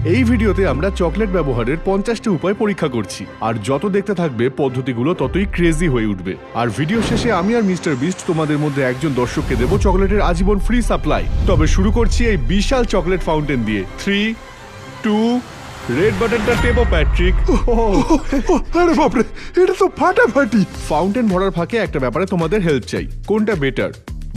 এই ভিডিওতে আমরা চকলেট ব্যবহারের 50টি উপায় পরীক্ষা করছি, আর যত দেখতে থাকবে পদ্ধতিগুলো ততই ক্রেজি হয়ে উঠবে। আর ভিডিও শেষে আমি আর মিস্টার বিস্ট তোমাদের মধ্যে একজন দর্শককে দেব চকলেটের আজীবন ফ্রি সাপ্লাই। তবে শুরু করছি এই বিশাল চকলেট ফাউন্টেন দিয়ে। 3, 2, রেড বাটনটা টেপো প্যাট্রিক। আরে বাপরে, এটা তো ফাটাফাটি। ফাউন্টেন ভরার ফাঁকে একটা ব্যাপারে তোমাদের হেল্প চাই। কোনটা বেটার,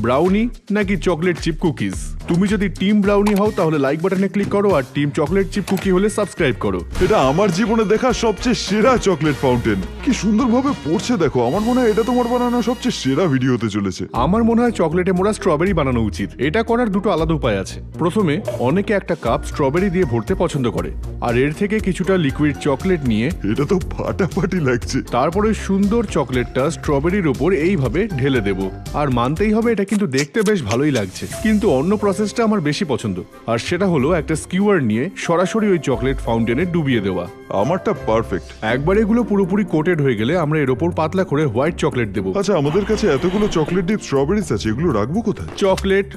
ব্রাউনি নাকি চকলেট চিপ কুকিজ? তুমি যদি টিম ব্রাউনি হও তাহলে লাইক বাটনে ক্লিক করো, আর টিম চকলেট চিপ কুকি হলে সাবস্ক্রাইব করো। এটা আমার জীবনে দেখা সবচেয়ে সেরা চকলেট ফাউন্টেন। কি সুন্দরভাবে পড়ছে দেখো। আমার মনে হয় এটা তোমার বানানো সবচেয়ে সেরা ভিডিও হতে চলেছে। আমার মনে হয় চকলেটে মোড়া স্ট্রবেরি বানানো উচিত। এটা করার দুটো আলাদা উপায় আছে। প্রথমে অনেকে একটা কাপ স্ট্রবেরি দিয়ে ভরতে পছন্দ করে, আর এর থেকে কিছুটা লিকুইড চকলেট নিয়ে এটা তো ফাটাফাটি লাগছে। তারপরে সুন্দর চকলেটটা স্ট্রবেরির উপর এইভাবে ঢেলে দেব। আর মানতেই হবে এটা কিন্তু দেখতে বেশ ভালোই লাগছে, কিন্তু অন্য প্রসেসটা আমার বেশি পছন্দ, আর সেটা হলো একটা স্কিউয়ার নিয়ে সরাসরি ওই চকলেট ফাউন্টেনে ডুবিয়ে দেওয়া। আমারটা পারফেক্ট। একবার এগুলো পুরোপুরি কোটেড হয়ে গেলে আমরা এর ওপর পাতলা করে হোয়াইট চকলেট দেবো। আচ্ছা, আমাদের কাছে এতগুলো চকলেট ডিপ স্ট্রবেরিজ আছে, এগুলো রাখবো কোথায়? চকলেট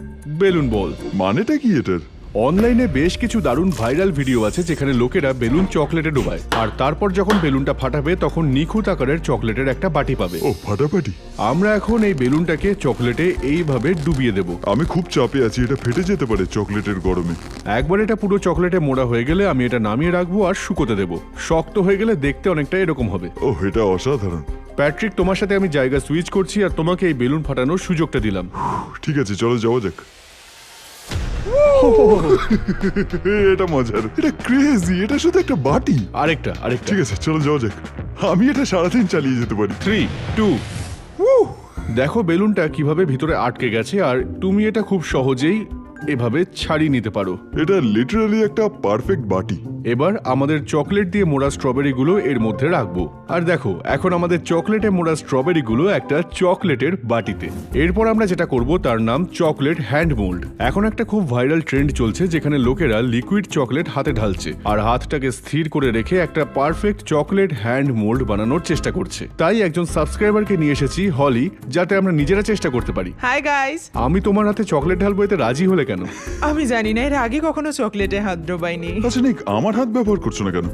বেলুন বল। মানেটা কি এটার? অনলাইনে বেশ কিছু দারুণ ভাইরাল ভিডিও আছে যেখানে লোকেরা বেলুন চকলেটে ডোবায়, আর তারপর যখন বেলুনটা ফাটাবে তখন নিখুঁত আকারের চকলেটের একটা বাটি পাবে। ও ফাটাফাটি। আমরা এখন এই বেলুনটাকে চকলেটে এইভাবে ডুবিয়ে দেব। আমি খুব চাপে আছি, এটা ফেটে যেতে পারে চকলেটের গরমে। একবার এটা পুরো চকলেটে মোড়া হয়ে গেলে আমি এটা নামিয়ে রাখবো আর শুকোতে দেব। শক্ত হয়ে গেলে দেখতে অনেকটা এরকম হবে। ও, এটা অসাধারণ। প্যাট্রিক, তোমার সাথে আমি জায়গা সুইচ করছি আর তোমাকে এই বেলুন ফাটানোর সুযোগটা দিলাম। ঠিক আছে, চলো যাওয়া যাক। এটা মজার, এটা ক্রেজি। এটা শুধু একটা বাটি। আরেকটা। ঠিক আছে, চলো যাওয়া যাক। আমি এটা সারাদিন চালিয়ে যেতে পারি। 3, 2, দেখো বেলুনটা কিভাবে ভিতরে আটকে গেছে, আর তুমি এটা খুব সহজেই এভাবে ছাড়িয়ে নিতে পারো। এটা লিটারালি একটা পারফেক্ট বাটি। এবার আমাদের চকলেট দিয়ে মোড়া স্ট্রবেরি গুলো এর মধ্যে রাখবো, আর দেখো এখন আমাদের চকলেটে মোড়া স্ট্রবেরি গুলো একটা চকলেটের বাটিতে। এরপর আমরা যেটা করব তার নাম চকলেট হ্যান্ড মোল্ড। এখন একটা খুব ভাইরাল ট্রেন্ড চলছে যেখানে লোকেরা লিকুইড চকলেট হাতে ঢালছে আর হাতটাকে স্থির করে রেখে একটা পারফেক্ট চকলেট হ্যান্ড মোল্ড বানানোর চেষ্টা করছে। তাই একজন সাবস্ক্রাইবারকে নিয়ে এসেছি, হলি, যাতে আমরা নিজেরা চেষ্টা করতে পারি। হাই গাইস, আমি তোমার হাতে চকলেট ঢালবো, এতে রাজি হলে কেন? আমি জানি না, এর আগে কখনো চকলেটে হাত ডোবাইনি। আচ্ছা নিক, আমার হাত ব্যবহার করছো না কেন?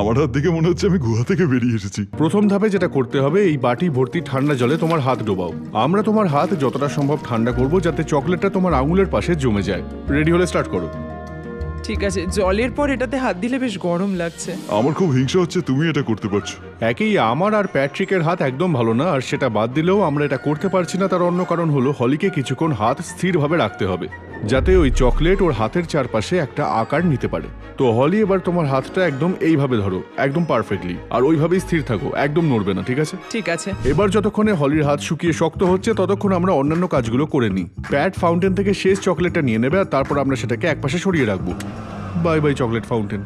আমার হাত দেখে মনে হচ্ছে আমি গুহা থেকে বেরিয়ে এসেছি। প্রথম ধাপে যেটা করতে হবে, এই বাটি ভর্তি ঠান্ডা জলে তোমার হাত ডোবাও। আমরা তোমার হাত যতটা সম্ভব ঠান্ডা করব যাতে চকলেটটা তোমার আঙুলের পাশে জমে যায়। রেডি হলে স্টার্ট করো। ঠিক আছে, জলের পর এটাতে হাত দিলে বেশ গরম লাগছে। আমার খুব হিংসা হচ্ছে তুমি এটা করতে পারছো। একেই আমার আর প্যাট্রিকের হাত একদম ভালো না, আর সেটা বাদ দিলেও আমরা এটা করতে পারছি না। তার অন্য কারণ হলো হলিকে কিছুক্ষণ হাত স্থিরভাবে রাখতে হবে যাতে ওই চকলেট ওর হাতের চারপাশে একটা আকার নিতে পারে। তো হলি, এবার তোমার হাতটা একদম এইভাবে ধরো, একদম পারফেক্টলি, আর ওইভাবেই স্থির থাকো, একদম নড়বে না, ঠিক আছে? ঠিক আছে। এবার যতক্ষণে হলির হাত শুকিয়ে শক্ত হচ্ছে ততক্ষণ আমরা অন্যান্য কাজগুলো করে নিই। প্যাট ফাউন্টেন থেকে শেষ চকলেটটা নিয়ে নেবে, আর তারপর আমরা সেটাকে একপাশে সরিয়ে রাখবো। Bye bye chocolate fountain.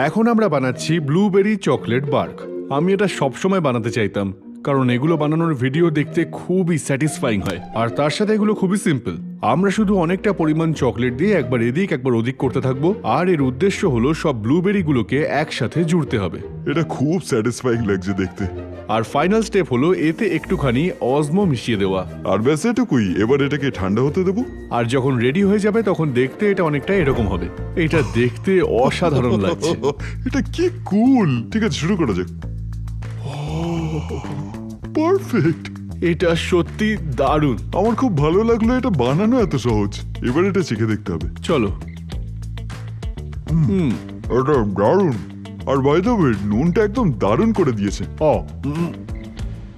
এখন আমরা বানাচ্ছি ব্লুবেরি চকলেট বার্ক। আমি এটা সবসময় বানাতে চাইতাম, কারণ এগুলো বানানোর ভিডিও দেখতে খুবই স্যাটিসফাইং হয়, আর তার সাথে এগুলো খুবই সিম্পল। আমরা শুধু অনেকটা পরিমাণ চকলেট দিয়ে একবার এদিক একবার ওদিক করতে থাকবো, আর এর উদ্দেশ্য হলো সব ব্লুবেরি গুলোকে একসাথে জুড়তে হবে। এটা খুব স্যাটিসফাইং লাগছে দেখতে। আর ফাইনাল স্টেপ হলো এতে একটুখানি অজমো মিশিয়ে দেওয়া। আর ব্যাস এটুকুই। এবার এটাকে ঠান্ডা হতে দেবো। আর যখন রেডি হয়ে যাবে তখন দেখতে এটা অনেকটা এরকম হবে। এটা দেখতে অসাধারণ লাগছে। এটা কি কুল। ঠিক আছে, শুরু করা যাক। পারফেক্ট। এটা সত্যি দারুণ। আমার খুব ভালো লাগলো, এটা বানানো এত সহজ। এবার এটা চেখে দেখতে হবে। চলো। এটা দারুণ। আর বাই দ্য ওয়ে, নুনটা একদম দারুণ করে দিয়েছে।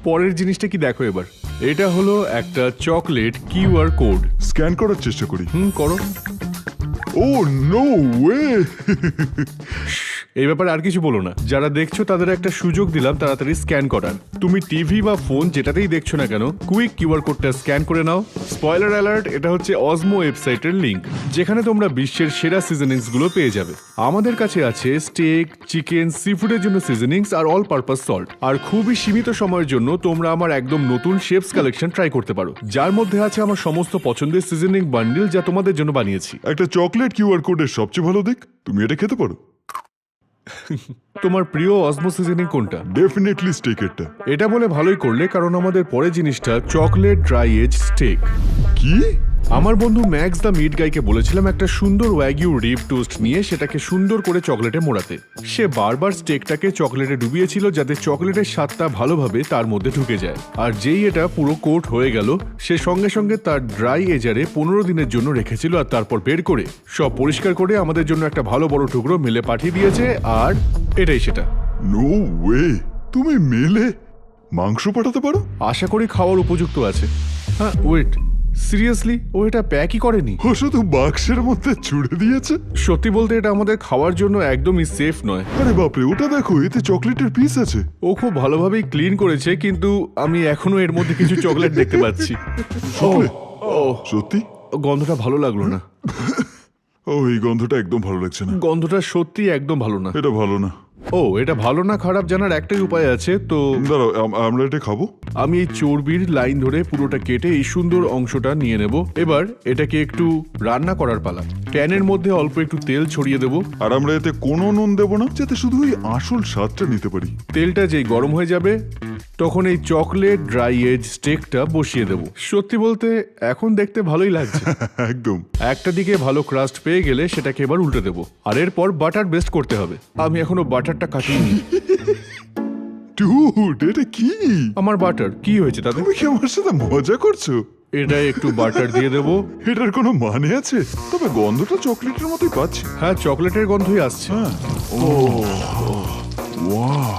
পরের জিনিসটা কি দেখো এবার। এটা হলো একটা চকলেট কিউআর কোড। স্ক্যান করার চেষ্টা করি। করো। ও নো ওয়ে। এই ব্যাপারে আর কিছু বলো না। যারা দেখছো তাদের একটা সুযোগ দিলাম তাড়াতাড়ি স্ক্যান করার। তুমি টিভি বা ফোন যেটাতেই দেখছো না কেন, কুইক কিউআর কোডটা স্ক্যান করে নাও। স্পয়লার অ্যালার্ট, এটা হচ্ছে অজমো ওয়েবসাইটের লিংক, যেখানে তোমরা বিশ্বের সেরা সিজনিংস গুলো পেয়ে যাবে। আমাদের কাছে আছে স্টেক, চিকেন, সিফুডের জন্য সিজনিংস আর অল পারপাস সল্ট। আর খুবই সীমিত সময়ের জন্য তোমরা আমার একদম নতুন শেফস কালেকশন ট্রাই করতে পারো, যার মধ্যে আছে আমার সমস্ত পছন্দের সিজনিং বান্ডিল যা তোমাদের জন্য বানিয়েছি। একটা চকলেট কিউআর কোডের সবচেয়ে ভালো দিক, তুমি এটা খেতে পারো। তোমার প্রিয় অজমো সিজনিং কোনটা? ডেফিনেটলি স্টেকেরটা। এটা বলে ভালোই করলে, কারণ আমাদের পরের জিনিসটা চকলেট ড্রাই এজ স্টেক। কি? আমার বন্ধু ম্যাক্স দ্য মিট গাইকে বলেছিলাম একটা সুন্দর ওয়াগিউ রিব টোস্ট নিয়ে সেটাকে সুন্দর করে চকলেটে মোড়াতে। সে বারবার স্টেকটাকে চকলেটে ডুবিয়েছিল যাতে চকলেটের স্বাদটা ভালোভাবে তার মধ্যে ঢুকে যায়। আর যেই এটা পুরো কোট হয়ে গেল, সে সঙ্গে সঙ্গে তার ড্রাই এজারে 15 দিনের জন্য রেখেছিল আর তারপর বের করে সব পরিষ্কার করে আমাদের জন্য একটা ভালো বড় টুকরো মেলে পাঠিয়ে দিয়েছে। আর এটাই সেটা। নো ওয়ে, তুমি মেলে মাংস পাঠাতে পারো? আশা করি খাওয়ার উপযুক্ত আছে। হ্যাঁ, ওয়েট, সিরিয়াসলি ও এটা প্যাকই করেনি? ও শুধু বাক্সের মধ্যে ছুড়ে দিয়েছে? সত্যি বলতে এটা আমাদের খাওয়ার জন্য একদমই সেফ নয়। আরে বাপরে, ওটা দেখো, এতে চকলেটের পিস আছে। ও খুব ভালোভাবেই ক্লিন করেছে, কিন্তু আমি এখনো এর মধ্যে কিছু চকলেট দেখতে পাচ্ছি। চকলেট? ও, সত্যি? গন্ধটা ভালো লাগলো না। ও, এই গন্ধটা একদম ভালো লাগছে না। গন্ধটা সত্যি একদম ভালো না। এটা ভালো না। ও, এটা ভালো না খারাপ জানার একটাই উপায় আছে। তো দাঁড়াও, আমরা এটা খাবো? আমি এই চর্বির লাইন ধরে পুরোটা কেটে এই সুন্দর অংশটা নিয়ে নেব। এবার এটাকে একটু রান্না করার পালা। প্যানের মধ্যে অল্প একটু তেল ছড়িয়ে দেব। আর আমরা এতে কোনো নুন দেবো না, যাতে শুধু ওই আসল স্বাদটা নিতে পারি। তেলটা যেই গরম হয়ে যাবে তখন এই চকলেট ড্রাই এজ স্টেকটা বসিয়ে দেব। সত্যি বলতে এখন দেখতে ভালোই লাগছে। একদম। একটা দিকে ভালো ক্রাস্ট পেয়ে গেলে সেটাকে এবার উল্টে দেবো। আর এরপর বাটার বেস্ট করতে হবে। আমি এখনো বাটারটা কাটিনি। ডুড, এটা কি? আমার বাটার কি হয়েছে তাতে? তুমি কি আমার সাথে মজা করছো? এটা একটু বাটার দিয়ে দেবো। এটার কোনো মানে আছে? তবে গন্ধটা চকলেটের মতোই পাচ্ছি। হ্যাঁ, চকলেটের গন্ধই আসছে। হ্যাঁ। ওয়াও।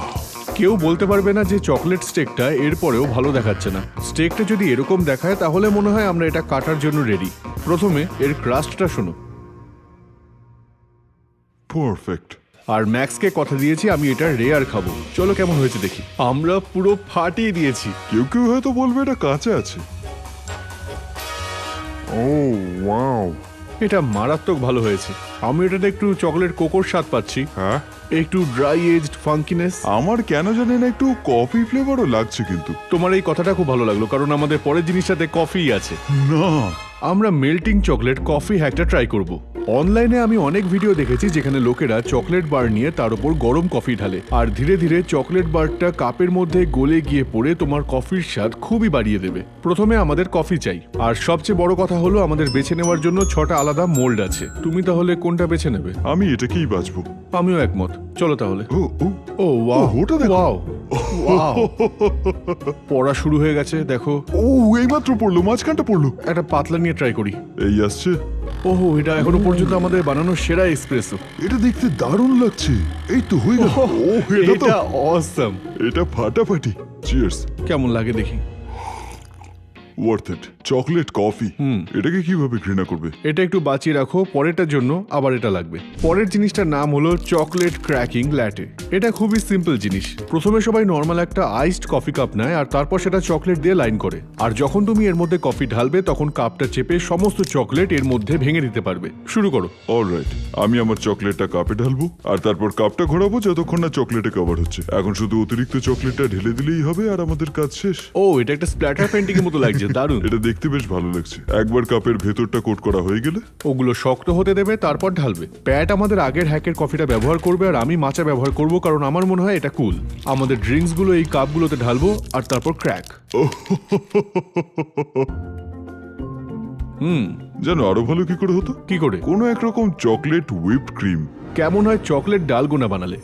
কেউ বলতে পারবে না যে চকলেট স্টেকটা এরপরেও ভালো দেখাচ্ছে না। স্টেকটা যদি এরকম দেখায় তাহলে মনে হয় আমরা এটা কাটার জন্য রেডি। প্রথমে এর ক্রাস্টটা শোনো। পারফেক্ট। আর ম্যাক্সকে কথা দিয়েছি আমি এটা রেয়ার খাবো। চলো কেমন হয়েছে দেখি। আমরা পুরো ফাটিয়ে দিয়েছি। কেউ কেউ হয়তো বলবে এটা কাঁচা আছে। ও ওয়াও, এটা মারাত্মক ভালো হয়েছে। আমি এটাতে একটু চকলেট কোকোর স্বাদ পাচ্ছি, হ্যাঁ। একটু ড্রাই এজড ফাঙ্কিনেস। আমার কেন জানি না একটু কফি ফ্লেভারও লাগছে কিন্তু। তোমার এই কথাটা খুব ভালো লাগলো, কারণ আমাদের পরের জিনিসটাতে কফি আছে। না, আমরা মেল্টিং চকলেট কফি হ্যাকটা ট্রাই করব। অনলাইনে আমি অনেক ভিডিও দেখেছি যেখানে লোকেরা চকলেট বার নিয়ে তার উপর গরম কফি ঢালে, আর ধীরে ধীরে চকলেট বারটা কাপের মধ্যে গলে গিয়ে পড়ে তোমার কফির স্বাদ খুবই বাড়িয়ে দেবে। প্রথমে আমাদের কফি চাই, আর সবচেয়ে বড় কথা হলো আমাদের বেছে নেওয়ার জন্য 6টা আলাদা মোল্ড আছে। তুমি তাহলে কোনটা বেছে নেবে? আমি এটাকেই বাঁচবো। আমিও একমত। চলো তাহলে। ও ও ও ওয়াও, ওটা দেখো। Wow, wow. পড়া শুরু হয়ে গেছে, দেখো। ও, এইমাত্র পড়লো, মাঝখানটা পড়লো। একটা পাতলা নিয়ে ট্রাই করি। এই আসছে। ওহো, এটা এখনো পর্যন্ত আমাদের বানানো সেরা এক্সপ্রেসো। এটা দেখতে দারুণ লাগছে। এই তো হয়ে গেল। ও, এটা তো, এটা অসাম। এটা ফাটাফাটি। চিয়ার্স। কেমন লাগে দেখি। Worth it. Chocolate coffee. এটাকে কিভাবে ঘৃণা করবে? এটা একটু বাঁচিয়ে রাখো, পরেরটার জন্য আবার এটা লাগবে। পরের জিনিসটার নাম হলো চকলেট ক্র্যাকিং ল্যাটে। এটা খুবই সিম্পল জিনিস। প্রথমে সবাই নর্মাল একটা আইসড কফি কাপ নেয় আর তারপর সেটা চকলেট দিয়ে লাইন করে। আর যখন তুমি এর মধ্যে কফি ঢালবে তখন কাপটা চেপে সমস্ত চকলেট এর মধ্যে ভেঙে দিতে পারবে। শুরু করো। অলরাইট, আমি আমার চকলেটটা কাপে ঢালবো আর তারপর কাপটা ঘোরাবো যতক্ষণ না চকলেটে কভার হচ্ছে। এখন শুধু অতিরিক্ত চকলেটটা ঢেলে দিলেই হবে আর আমাদের কাজ শেষ। ও, এটা একটা স্প্ল্যাটার পেন্টিং এর মতো লাগছে, দারুণ। এটা দেখতে বেশ ভালো লাগছে। একবার কাপের ভেতরটা কোট করা হয়ে গেলে ওগুলো শক্ত হতে দেবে, তারপর ঢালবে। প্যাট আমাদের আগের হ্যাকের কফিটা ব্যবহার করবে আর আমি মাচা ব্যবহার করব, কারণ আমার মনে হয় এটা কুল। আমাদের ড্রিঙ্কস গুলো এই কাপগুলোতে ঢালবো আর তারপর ক্র্যাক। জানো আরো ভালো কি করে হতো? কি করে? কোনো একরকম চকলেট হুইপড ক্রিম। কেমন হয় চকলেট ডালগোনা বানালে?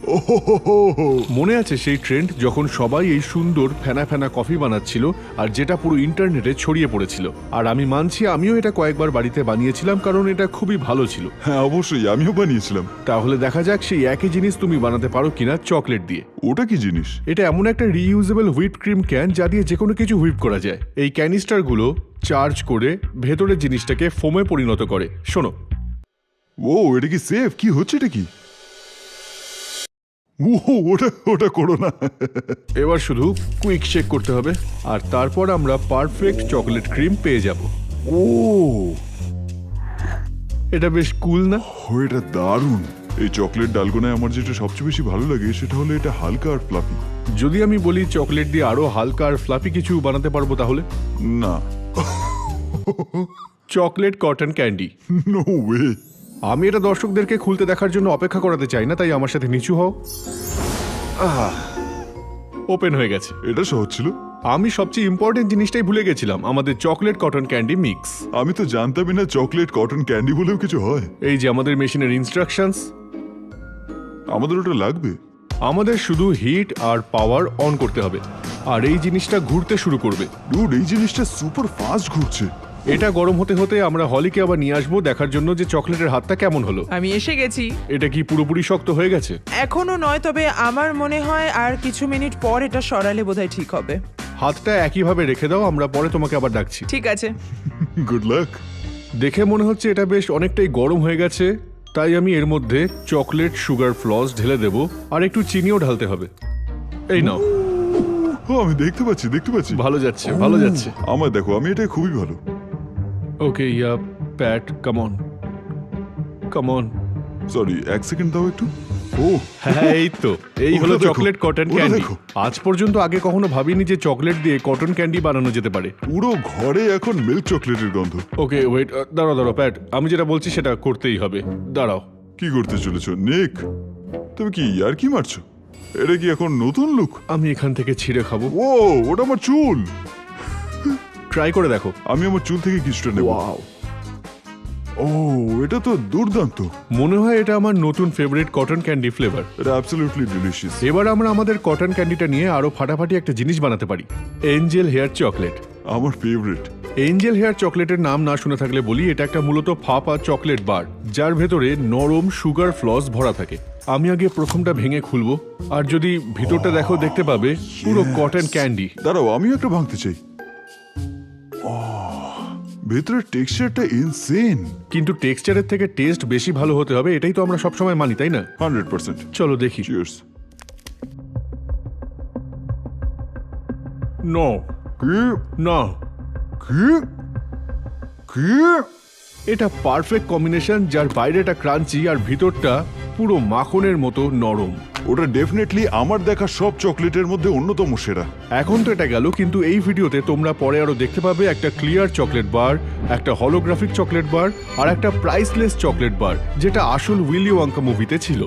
মনে আছে সেই ট্রেন্ড যখন সবাই এই সুন্দর ফেনা ফেনা কফি বানাচ্ছিল আর যেটা পুরো ইন্টারনেটে ছড়িয়ে পড়েছিল? আর আমি মানছি আমিও এটা কয়েকবার বাড়িতে বানিয়েছিলাম, কারণ এটা খুবই ভালো ছিল। হ্যাঁ অবশ্যই, আমিও বানিয়েছিলাম। তাহলে দেখা যাক সেই একই জিনিস তুমি বানাতে পারো কিনা চকলেট দিয়ে। ওটা কি জিনিস? এটা এমন একটা রিইউজেবল হুইপ ক্রিম ক্যান যা দিয়ে যে কোনো কিছু হুইপ করা যায়। এই ক্যানিস্টারগুলো চার্জ করে ভেতরের জিনিসটাকে ফোমে পরিণত করে। শোনো। ও, এটা কি সেফ? কি হচ্ছে এটা কি? ও, ওটা ওটা করো না। এবার শুধু কুইক শেক করতে হবে আর তারপর আমরা পারফেক্ট চকলেট ক্রিম পেয়ে যাব। ও, এটা বেশ কুল না? এটা দারুণ। এই চকলেট ডালগোনায় আমার যেটা সবচেয়ে বেশি ভালো লাগে সেটা হলো এটা হালকা আর ফ্লাফি। যদি আমি বলি চকলেট দিয়ে আরো হালকা আর ফ্লাফি কিছু বানাতে পারবো তাহলে? না। Chocolate cotton candy. No way. আমি এটা দর্শকদেরকে খুলতে দেখার জন্য অপেক্ষা করাতে চাই না, তাই আমার সাথে নিচু হও। ওপেন হয়ে গেছে। এটা সহজ ছিল। আমি সবচেয়ে ইম্পর্টেন্ট জিনিসটাই ভুলে গেছিলাম, আমাদের চকলেট কটন ক্যান্ডি মিক্স। আমি তো জানতামই না চকলেট কটন ক্যান্ডি বলেও কিছু হয়। এই যে আমাদের মেশিনের ইনস্ট্রাকশনস। আমাদের ওটা লাগবে। আমাদের শুধু হিট আর পাওয়ার অন করতে হবে, আর এই জিনিসটা ঘুরতে শুরু করবে। ডুড, এই জিনিসটা সুপার ফাস্ট ঘুরছে। এটা গরম হতে হতে আমরা হলিকে আবার নিয়ে আসবো দেখার জন্য যে চকলেটের হাতটা কেমন হলো। আমি এসে গেছি। এটা কি পুরোপুরি শক্ত হয়ে গেছে? এখনো নয়, তবে আমার মনে হয় আর কিছু মিনিট পর এটা সরালে বোধহয় ঠিক হবে। হাতটা একইভাবে রেখে দাও, আমরা পরে তোমাকে আবার ডাকছি। ঠিক আছে। Good luck. দেখে মনে হচ্ছে এটা বেশ অনেকটাই গরম হয়ে গেছে, তাই আমি এর মধ্যে চকলেট সুগার ফ্লস ঢেলে দেব, আর একটু চিনিও ঢালতে হবে। এই নাও। ও, আমি দেখতে পাচ্ছি। ভালো যাচ্ছে, ভালো যাচ্ছে। আমার দেখো, আমি এটা খুবই ভালো। Okay yeah Pat, come on come on. Sorry, এক সেকেন্ড দাও একটু। ও হ্যাঁ, এই তো, এই হলো ওটা দেখো, চকলেট কটন ওটা ক্যান্ডি। দেখো। আজ পর্যন্ত আগে কখনো ভাবিনি যে চকলেট দিয়ে কটন ক্যান্ডি বানানো যেতে পারে। পুরো ঘরে এখন মিল্ক চকলেটের গন্ধ। ওকে ওয়েট, দাঁড়াও প্যাট, আমি যেটা বলছি সেটা করতেই হবে। দাঁড়াও। কি করতে চলেছো নিক? তুমি কি আর কি মারছো? এটা কি এখন নতুন লুক? আমি এখান থেকে ছিঁড়ে খাবো। ও, ওটা আমার চুল। ট্রাই করে দেখো। আমি আমার চুল থেকে কিছুটা নেব। ও, এটা তো দুর্দান্ত। মনে হয় এটা আমার নতুন ফেভারিট কটন ক্যান্ডি ফ্লেভার। এটা অ্যাবসলিউটলি ডিলিশিয়াস। এবার আমরা আমাদের কটন ক্যান্ডিটা নিয়ে আরো ফাটাফাটি একটা জিনিস বানাতে পারি, এঞ্জেল হেয়ার চকলেট। আমার ফেভারিট। এঞ্জেল হেয়ার চকলেটের নাম না শুনে থাকলে বলি, এটা একটা মূলত ফাঁপা চকলেট বার, যার ভেতরে নরম সুগার ফ্লস ভরা থাকে। আমি আগে প্রথমটা ভেঙে খুলবো, আর যদি ভিতরটা দেখো দেখতে পাবে পুরো কটন ক্যান্ডি। দাঁড়াও, আমিও একটা ভাঙতে চাই। ভেতরের টেক্সচারটা ইনসেন। কিন্তু টেক্সচারের থেকে টেস্ট বেশি ভালো হতে হবে, এটাই তো আমরা সবসময় মানি, তাই না? 100%। চলো দেখি। চিয়ার্স। নো, কি না, কি কি? এটা পারফেক্ট কম্বিনেশন, যার বাইরেটা ক্রাঞ্চি আর ভিতরটা পুরো মাখনের মতো নরম। ওটা ডেফিনেটলি আমার দেখা সব চকলেটের মধ্যে অন্যতম সেরা। এখন তো এটা গেল, কিন্তু এই ভিডিওতে তোমরা পরে আরো দেখতে পাবে একটা ক্লিয়ার চকলেট বার, একটা হলোগ্রাফিক চকলেট বার, আর একটা প্রাইসলেস চকলেট বার, যেটা আসল উইলি ওয়াঙ্কা মুভিতে ছিল।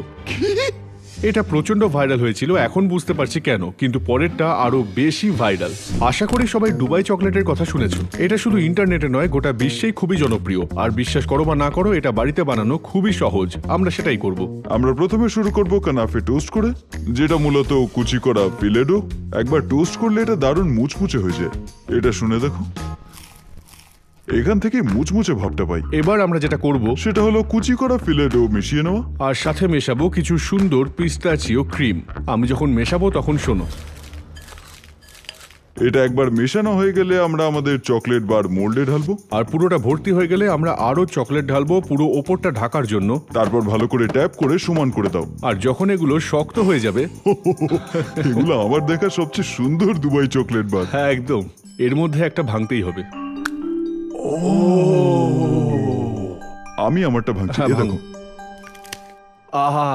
এটা প্রচন্ড ভাইরাল হয়েছিল, এখন বুঝতে পারছি কেন, কিন্তু পরেরটা আরো বেশি ভাইরাল। আশা করি সবাই দুবাই চকলেটের কথা শুনেছো। এটা শুধু ইন্টারনেটে নয়, গোটা বিশ্বেই খুবই জনপ্রিয়। আর বিশ্বাস করো বা না করো, এটা বাড়িতে বানানো খুবই সহজ। আমরা সেটাই করব। আমরা প্রথমে শুরু করব কানাফে টোস্ট করে, যেটা মূলত কুচি করা ফিলেডো। একবার টোস্ট করলে এটা দারুণ মুচমুচে হয়ে যায়। এটা শুনে দেখো, এখান থেকে মুচমুচে ভাবটা পাই। এবার আমরা যেটা করব সেটা হলো কুচি করা ফিলেডো মিশিয়ে নেওয়া। আর সাথে মেশাবো কিছু সুন্দর পিস্তাচিও ক্রিম। আমি যখন মেশাবো তখন শোনো। এটা একবার মেশানো হয়ে গেলে আমরা আমাদের চকলেট বার মোল্ডে ঢালবো। আর পুরোটা ভর্তি হয়ে গেলে আমরা আরো চকলেট ঢালবো পুরো ওপরটা ঢাকার জন্য। তারপর ভালো করে ট্যাপ করে সমান করে দাও। আর যখন এগুলো শক্ত হয়ে যাবে, এগুলো আমার দেখা সবচেয়ে সুন্দর দুবাই চকলেট বার। হ্যাঁ একদম, এর মধ্যে একটা ভাঙতেই হবে। আমি আমারটা ভাঙছি, হ্যাঁ, এ ভাঙো। দেখো। আহা,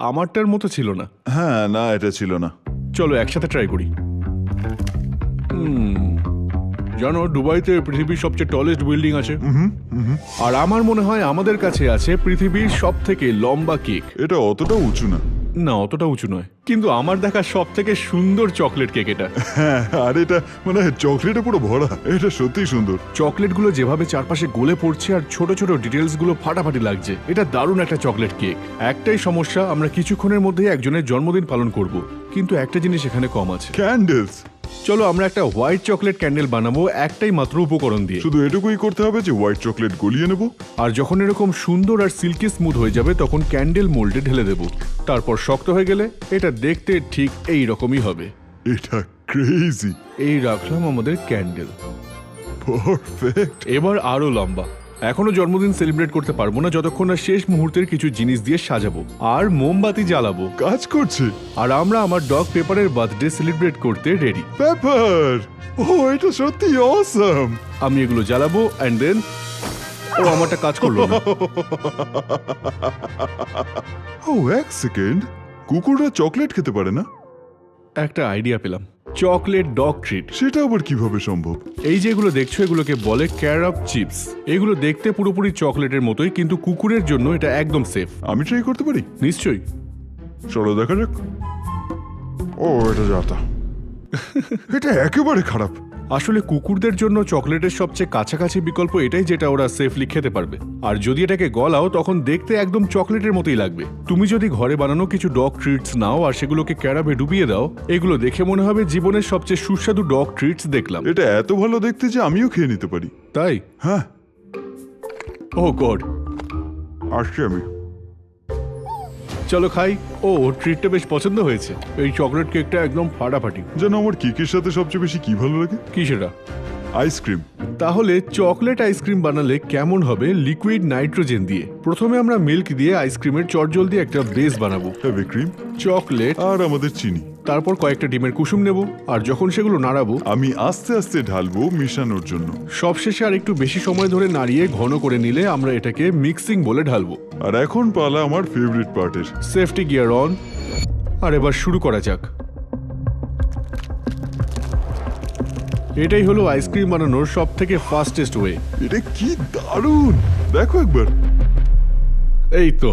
আমারটার মতো ছিল না। হ্যাঁ, না, এটা ছিল না। চলো একসাথে ট্রাই করি। জানো, দুবাইতে পৃথিবীর সবচেয়ে টলেস্ট বিল্ডিং আছে। আর আমার মনে হয় আমাদের কাছে আছে পৃথিবীর সব থেকে লম্বা কেক। এটা অতটা উঁচু না। না, অতটা উঁচু নয়, কিন্তু আমার দেখা সব থেকে সুন্দর চকলেট কেক এটা। হ্যাঁ, আর এটা মানে চকলেটে পুরো ভরা। এটা সত্যিই সুন্দর। চকলেটগুলো যেভাবে চারপাশে গলে পড়ছে আর ছোট ছোট ডিটেলস গুলো ফাটাফাটি লাগছে, এটা দারুণ একটা চকলেট কেক। একটাই সমস্যা, আমরা কিছুক্ষণের মধ্যেই একজনের জন্মদিন পালন করব, কিন্তু একটা জিনিস এখানে কম আছে। ক্যান্ডেলস। চলো আমরা একটা হোয়াইট চকলেট ক্যান্ডেল বানাবো একটাই মাত্র উপকরণ দিয়ে। শুধু এটুকুই করতে হবে যে হোয়াইট চকলেট গলিয়ে নেব। আর যখন এরকম সুন্দর আর সিল্কি স্মুথ হয়ে যাবে, তখন ক্যান্ডেল মোল্ডে ঢেলে দেব। তারপর শক্ত হয়ে গেলে এটা দেখতে ঠিক এই রকমই হবে। এটা ক্রেজি। এই রাখলাম আমাদের ক্যান্ডেল। পারফেক্ট। এবার আরো লম্বা। এখনো জন্মদিন সেলিব্রেট করতে পারবো না যতক্ষণ না শেষ মুহূর্তের কিছু জিনিস দিয়ে সাজাবো আর মোমবাতি জ্বালাবো। কাজ করছে। আর আমরা আমার ডগ পেপারের বার্থডে সেলিব্রেট করতে রেডি। পেপার, ও এটা সত্যি অসাম। আমি এগুলো জ্বালাবো এন্ড দেন ও আমারটা কাজ করলো না। ও, এক সেকেন্ড, কুকুররা চকলেট খেতে পারে না? একটা আইডিয়া পেলাম, চকলেট ডগ ট্রিট। সেটা আবার কিভাবে সম্ভব? এই যে এগুলো দেখছো, এগুলোকে বলে ক্যারব চিপস। এগুলো দেখতে পুরোপুরি চকলেটের মতোই, কিন্তু কুকুরের জন্য এটা একদম সেফ। আমি ট্রাই করতে পারি? নিশ্চয়ই। চলো দেখা যাক। ও, এটা যাতা। এটা একেবারে খারাপ। আসলে কুকুরদের জন্য চকলেটের সবচেয়ে কাছাকাছি বিকল্প এটাই, যেটা ওরা সেফলি খেতে পারবে। আর যদি এটাকে গলাও তখন দেখতে একদম চকলেটের মতোই লাগবে। তুমি যদি ঘরে বানানো কিছু ডগ ট্রিটস নাও আর সেগুলোকে ক্যারাবে ডুবিয়ে দাও, এগুলো দেখে মনে হবে জীবনের সবচেয়ে সুস্বাদু ডগ ট্রিটস দেখলাম। এটা এত ভালো দেখতে যে আমিও খেয়ে নিতে পারি। তাই? হ্যাঁ, ও গড, আসছি আমি। চলো খাই। ও, ট্রিটটা বেশ পছন্দ হয়েছে। এই চকলেট কেকটা একদম ফাটাফাটি। যেন আমার কেকের সাথে সবচেয়ে বেশি কি ভালো লাগে? কি সেটা? আইসক্রিম। তাহলে চকলেট আইসক্রিম বানালে কেমন হবে লিকুইড নাইট্রোজেন দিয়ে? প্রথমে আমরা মিল্ক দিয়ে আইসক্রিমের চটজলদি একটা বেস বানাবো। হ্যাভি ক্রিম, চকলেট আর আমাদের চিনি। তারপর কয়েকটা ডিমের কুসুম নেব, আর যখন সেগুলো নাড়াবো আমি আস্তে আস্তে ঢালবো মিশানোর জন্য। সবশেষে আর একটু বেশি সময় ধরে নাড়িয়ে ঘন করে নিলে আমরা এটাকে মিক্সিং বলে ঢালবো। আর এখন পালা আমার ফেভারিট পার্টের। Safety gear on. আর এবার শুরু করা যাক। এটাই হলো আইসক্রিম বানানোর সব থেকে ফাস্টেস্ট ওয়ে। এটা কি দারুণ! দেখো একবার। এই তো,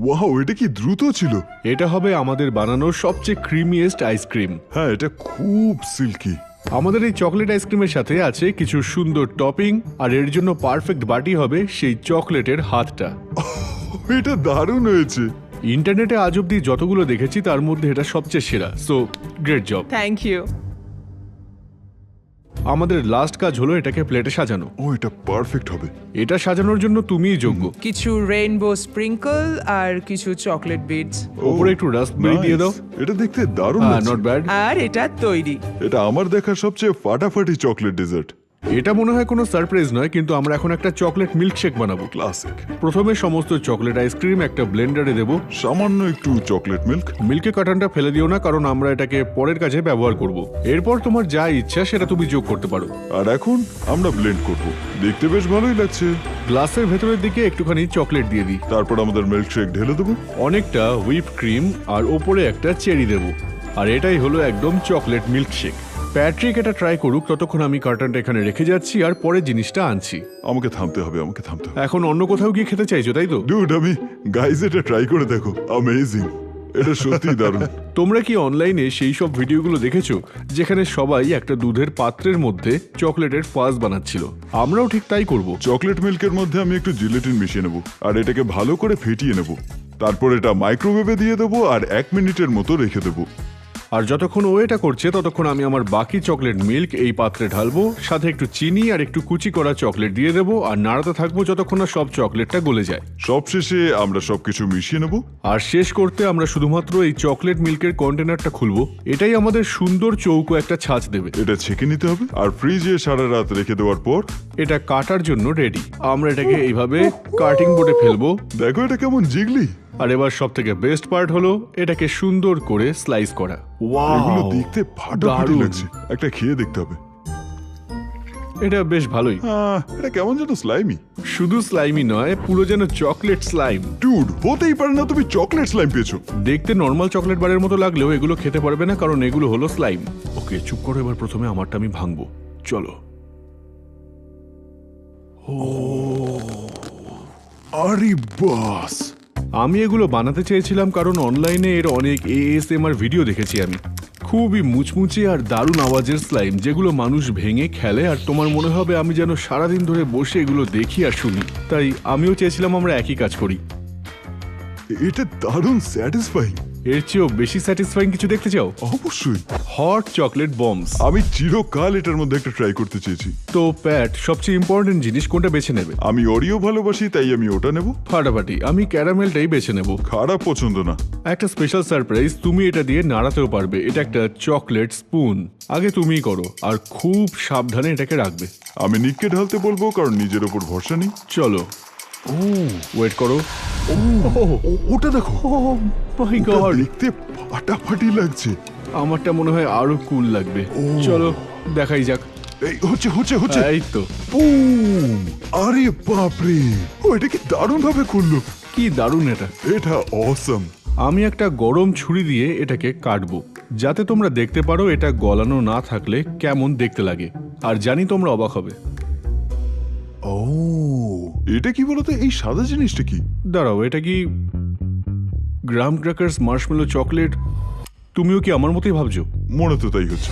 ওয়াও, এটা কি দ্রুত ছিল! এটা হবে আমাদের বানানোর সবচেয়ে ক্রিমিয়েস্ট আইসক্রিম। হ্যাঁ, এটা খুব সিল্কি। আমাদের এই চকলেট আইসক্রিমের সাথে আছে কিছু সুন্দর টপিং, আর এর জন্য পারফেক্ট বাটি হবে সেই চকলেটের হাতটা। এটা দারুণ হয়েছে। ইন্টারনেটে আজ অব্দি যতগুলো দেখেছি তার মধ্যে এটা সবচেয়ে সেরা। So great job. Thank you. আমাদের লাস্ট কাজ হলো এটাকে প্লেটে সাজানো। ও, এটা পারফেক্ট হবে। এটা সাজানোর জন্য তুমিই যোগ্য। কিছু রেইনবো স্প্রিঙ্কল আর কিছু চকলেট বিটস, ওপরে একটু রাস্পবেরি দিয়ে দাও। Nice! এটা দেখতে দারুণ লাগছে। Not bad. আর এটা তৈরি। এটা আমার দেখা সবচেয়ে ফাটাফাটি চকলেট ডেজার্ট। এটা মনে হয় কোনো সারপ্রাইজ নয়, কিন্তু আমরা এখন একটা চকলেট মিল্কশেক বানাবো। ক্লাসিক। প্রথমে সমস্ত চকলেট আইসক্রিম একটা ব্লেন্ডারে দেব। সামান্য একটু চকলেট মিল্ক। মিল্কে কাটানটা ফেলে দিও না, কারণ আমরা এটাকে পরের কাজে ব্যবহার করব। এরপর তোমার যা ইচ্ছা সেটা তুমি যোগ করতে পারো। আর এখন আমরা ব্লেন্ড করব। দেখতে বেশ ভালোই লাগছে। গ্লাসের ভেতরের দিকে একটুখানি চকলেট দিয়ে দিই। তারপর আমাদের মিল্কশেক ঢেলে দেবো। অনেকটা হুইপ ক্রিম আর ওপরে একটা চেরি দেব। আর এটাই হলো একদম চকলেট মিল্কশেক। প্যাট্রিক এটা ট্রাই করুক, ততক্ষণ আমি কার্টনটা এখানে রেখে যাচ্ছি আর পরে জিনিসটা আনছি। আমাকে থামতে হবে। এখন অন্য কোথাও গিয়ে খেতে চাইছো, তাই তো? ডুড, আমি গাইজ এটা ট্রাই করে দেখো। অ্যামেজিং! এটা সত্যি দারুণ। তোমরা কি অনলাইনে সেই সব ভিডিওগুলো দেখেছো যেখানে সবাই একটা দুধের পাত্রের মধ্যে চকলেটের ফাজ বানাচ্ছিল? আমরাও ঠিক তাই করব। চকলেট মিল্কের মধ্যে আমি একটু জিলেটিন মিশিয়ে নেব আর এটাকে ভালো করে ফেটিয়ে নেব। তারপর এটা মাইক্রোওয়েভে দিয়ে দেবো আর 1 মিনিটের মতো রেখে দেবো। আর যতক্ষণ ও এটা করছে ততক্ষণ আমি আমার বাকি চকলেট মিল্ক এই পাত্রে ঢালবো, সাথে একটু চিনি আর একটু কুচি করা চকলেট দিয়ে দেবো, আর নাড়াতে থাকবো যতক্ষণ না সব চকলেটটা গলে যায়। সবশেষে আমরা সবকিছু মিশিয়ে নেব। আর শেষ করতে আমরা শুধুমাত্র এই চকলেট মিল্কের কন্টেনারটা খুলবো। এটাই আমাদের সুন্দর চৌকো একটা ছাঁচ দেবে। এটা ছেঁকে নিতে হবে আর ফ্রিজে সারা রাত রেখে দেওয়ার পর এটা কাটার জন্য রেডি। আমরা এটাকে এইভাবে কাটিং বোর্ডে ফেলবো। দেখো এটা কেমন জিগলি। আর এবার সব থেকে বেস্ট পার্ট হলো এটাকে সুন্দর করে স্লাইস করা। এগুলো দেখতে ফাটাফাটি দারুণ। লাগছে। একটা খেয়ে দেখতে হবে। এটা বেশ ভালোই। এটা কেমন যেন স্লাইমি। শুধু স্লাইমি নয়, পুরো যেন চকলেট স্লাইম। ডুড, হতেই পারে না তুমি চকলেট স্লাইম পেয়েছো। দেখতে নর্মাল চকলেট বারের মতো লাগলেও এগুলো খেতে পারবে না, কারণ এগুলো হলো স্লাইম। ওকে, চুপ করো। এবার প্রথমে আমারটা আমি ভাঙবো। চলো। আরে বাস! আমি এগুলো বানাতে চেয়েছিলাম কারণ অনলাইনে এর অনেক ASMR ভিডিও দেখেছি আমি। খুবই মুচমুচে আর দারুণ আওয়াজের স্লাইম, যেগুলো মানুষ ভেঙে খেলে, আর তোমার মনে হবে আমি যেন সারাদিন ধরে বসে এগুলো দেখি আর শুনি। তাই আমিও চেয়েছিলাম আমরা একই কাজ করি। এটা দারুণ স্যাটিসফাইং। এর চেয়েও বেশি স্যাটিসফাইং কিছু দেখতে চাও? অবশ্যই। Hot chocolate bombs. আমি চিরকাল এটার মধ্যে একটা ট্রাই করতে চেয়েছি। তো প্যাট, সবচেয়ে ইম্পর্টেন্ট জিনিস কোনটা বেছে নেবে? আমি অরিও ভালোবাসি, তাই আমি ওটা নেব। ফাটাফাটি, আমি ক্যারামেলটাই বেছে নেব। খারাপ পছন্দ না। একটা স্পেশাল সারপ্রাইজ, তুমি এটা দিয়ে নাড়াতেও পারবে। এটা একটা চকলেট স্পুন। আগে তুমিই করো আর খুব সাবধানে এটাকে রাখবে। আমি নিককে ঢালতে বলবো, কারণ নিজের ওপর ভরসা নেই। চলো। ওয়েট করো। ওটা দেখো। মাই ওটা গড, দেখতে ফাটাফাটি লাগছে। আমারটা মনে হয় আরো কুল লাগবে। চলো দেখাই যাক। এই হচ্ছে। এই তো। বুম! আরে বাপরে! এটা কি দারুণ ভাবে খুললো। কি দারুণ এটা। এটা অসম। আমি একটা গরম ছুরি দিয়ে এটাকে কাটবো, যাতে তোমরা দেখতে পারো এটা গলানো না থাকলে কেমন দেখতে লাগে। আর জানি তোমরা অবাক হবে। এটা কি বলতো? এই সাদা জিনিসটা কি? দাঁড়াও, এটা কি গ্রাম ক্র্যাকার্স মার্শমেলো চকলেট? তুমিও কি আমার মতোই ভাবছো? মনে তো তাই হচ্ছে।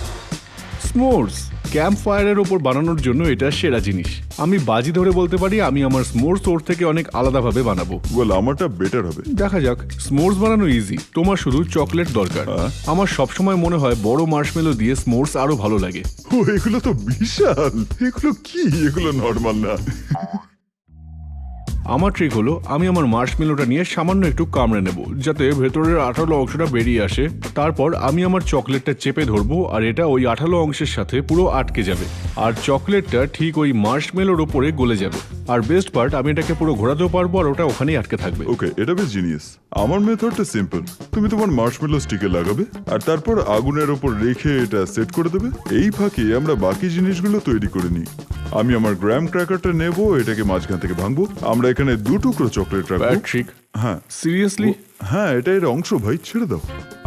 স্মোর্স ক্যাম্প ফায়ারের ওপর বানানোর জন্য এটা সেরা জিনিস। আমি বাজি ধরে বলতে পারি আমি আমার স্মোর্স ওর থেকে অনেক আলাদাভাবে বানাবো। বল আমারটা বেটার হবে। দেখা যাক। স্মোর্স বানানো ইজি, তোমার শুধু চকলেট দরকার। আমার সবসময় মনে হয় বড় মার্শমেলো দিয়ে স্মোর্স আরো ভালো লাগে। ও এগুলো তো বিশাল। এগুলো কি? এগুলো নর্মাল না। আমার ট্রিক হলো আমি আমার মার্শমেলোটা নিয়ে সামান্য একটু কামড়ে নেব যাতে ভেতরের আঠালো অংশটা বেরিয়ে আসে। তারপর আমি আমার চকলেটটা চেপে ধরবো আর এটা ওই আঠালো অংশের সাথে পুরো আটকে যাবে আর চকলেটটা ঠিক ওই মার্শমেলোর ওপরে গলে যাবে। আর বেস্ট পার্ট, আমি এটাকে পুরো ঘোরাতেও পারবো আর ওটা ওখানেই আটকে থাকবে। ওকে, এটা বেশ জিনিয়াস। আমার মেথডটা সিম্পল। তুমি তোমার মার্শমেলো স্টিকে লাগাবে আর তারপর আগুনের ওপর রেখে এটা সেট করে দেবে। এই ফাঁকে আমরা বাকি জিনিসগুলো তৈরি করে নিই। আমি আমার গ্রাম ক্র্যাকারটা নেব, এটাকে মাঝখান থেকে ভাঙবো। আমরা এখানে 2 টুকরো চকলেট রাখবো। Bad trick. হ্যাঁ সিরিয়াসলি? হ্যাঁ, এটা এর অংশ ভাই, ছেড়ে দাও।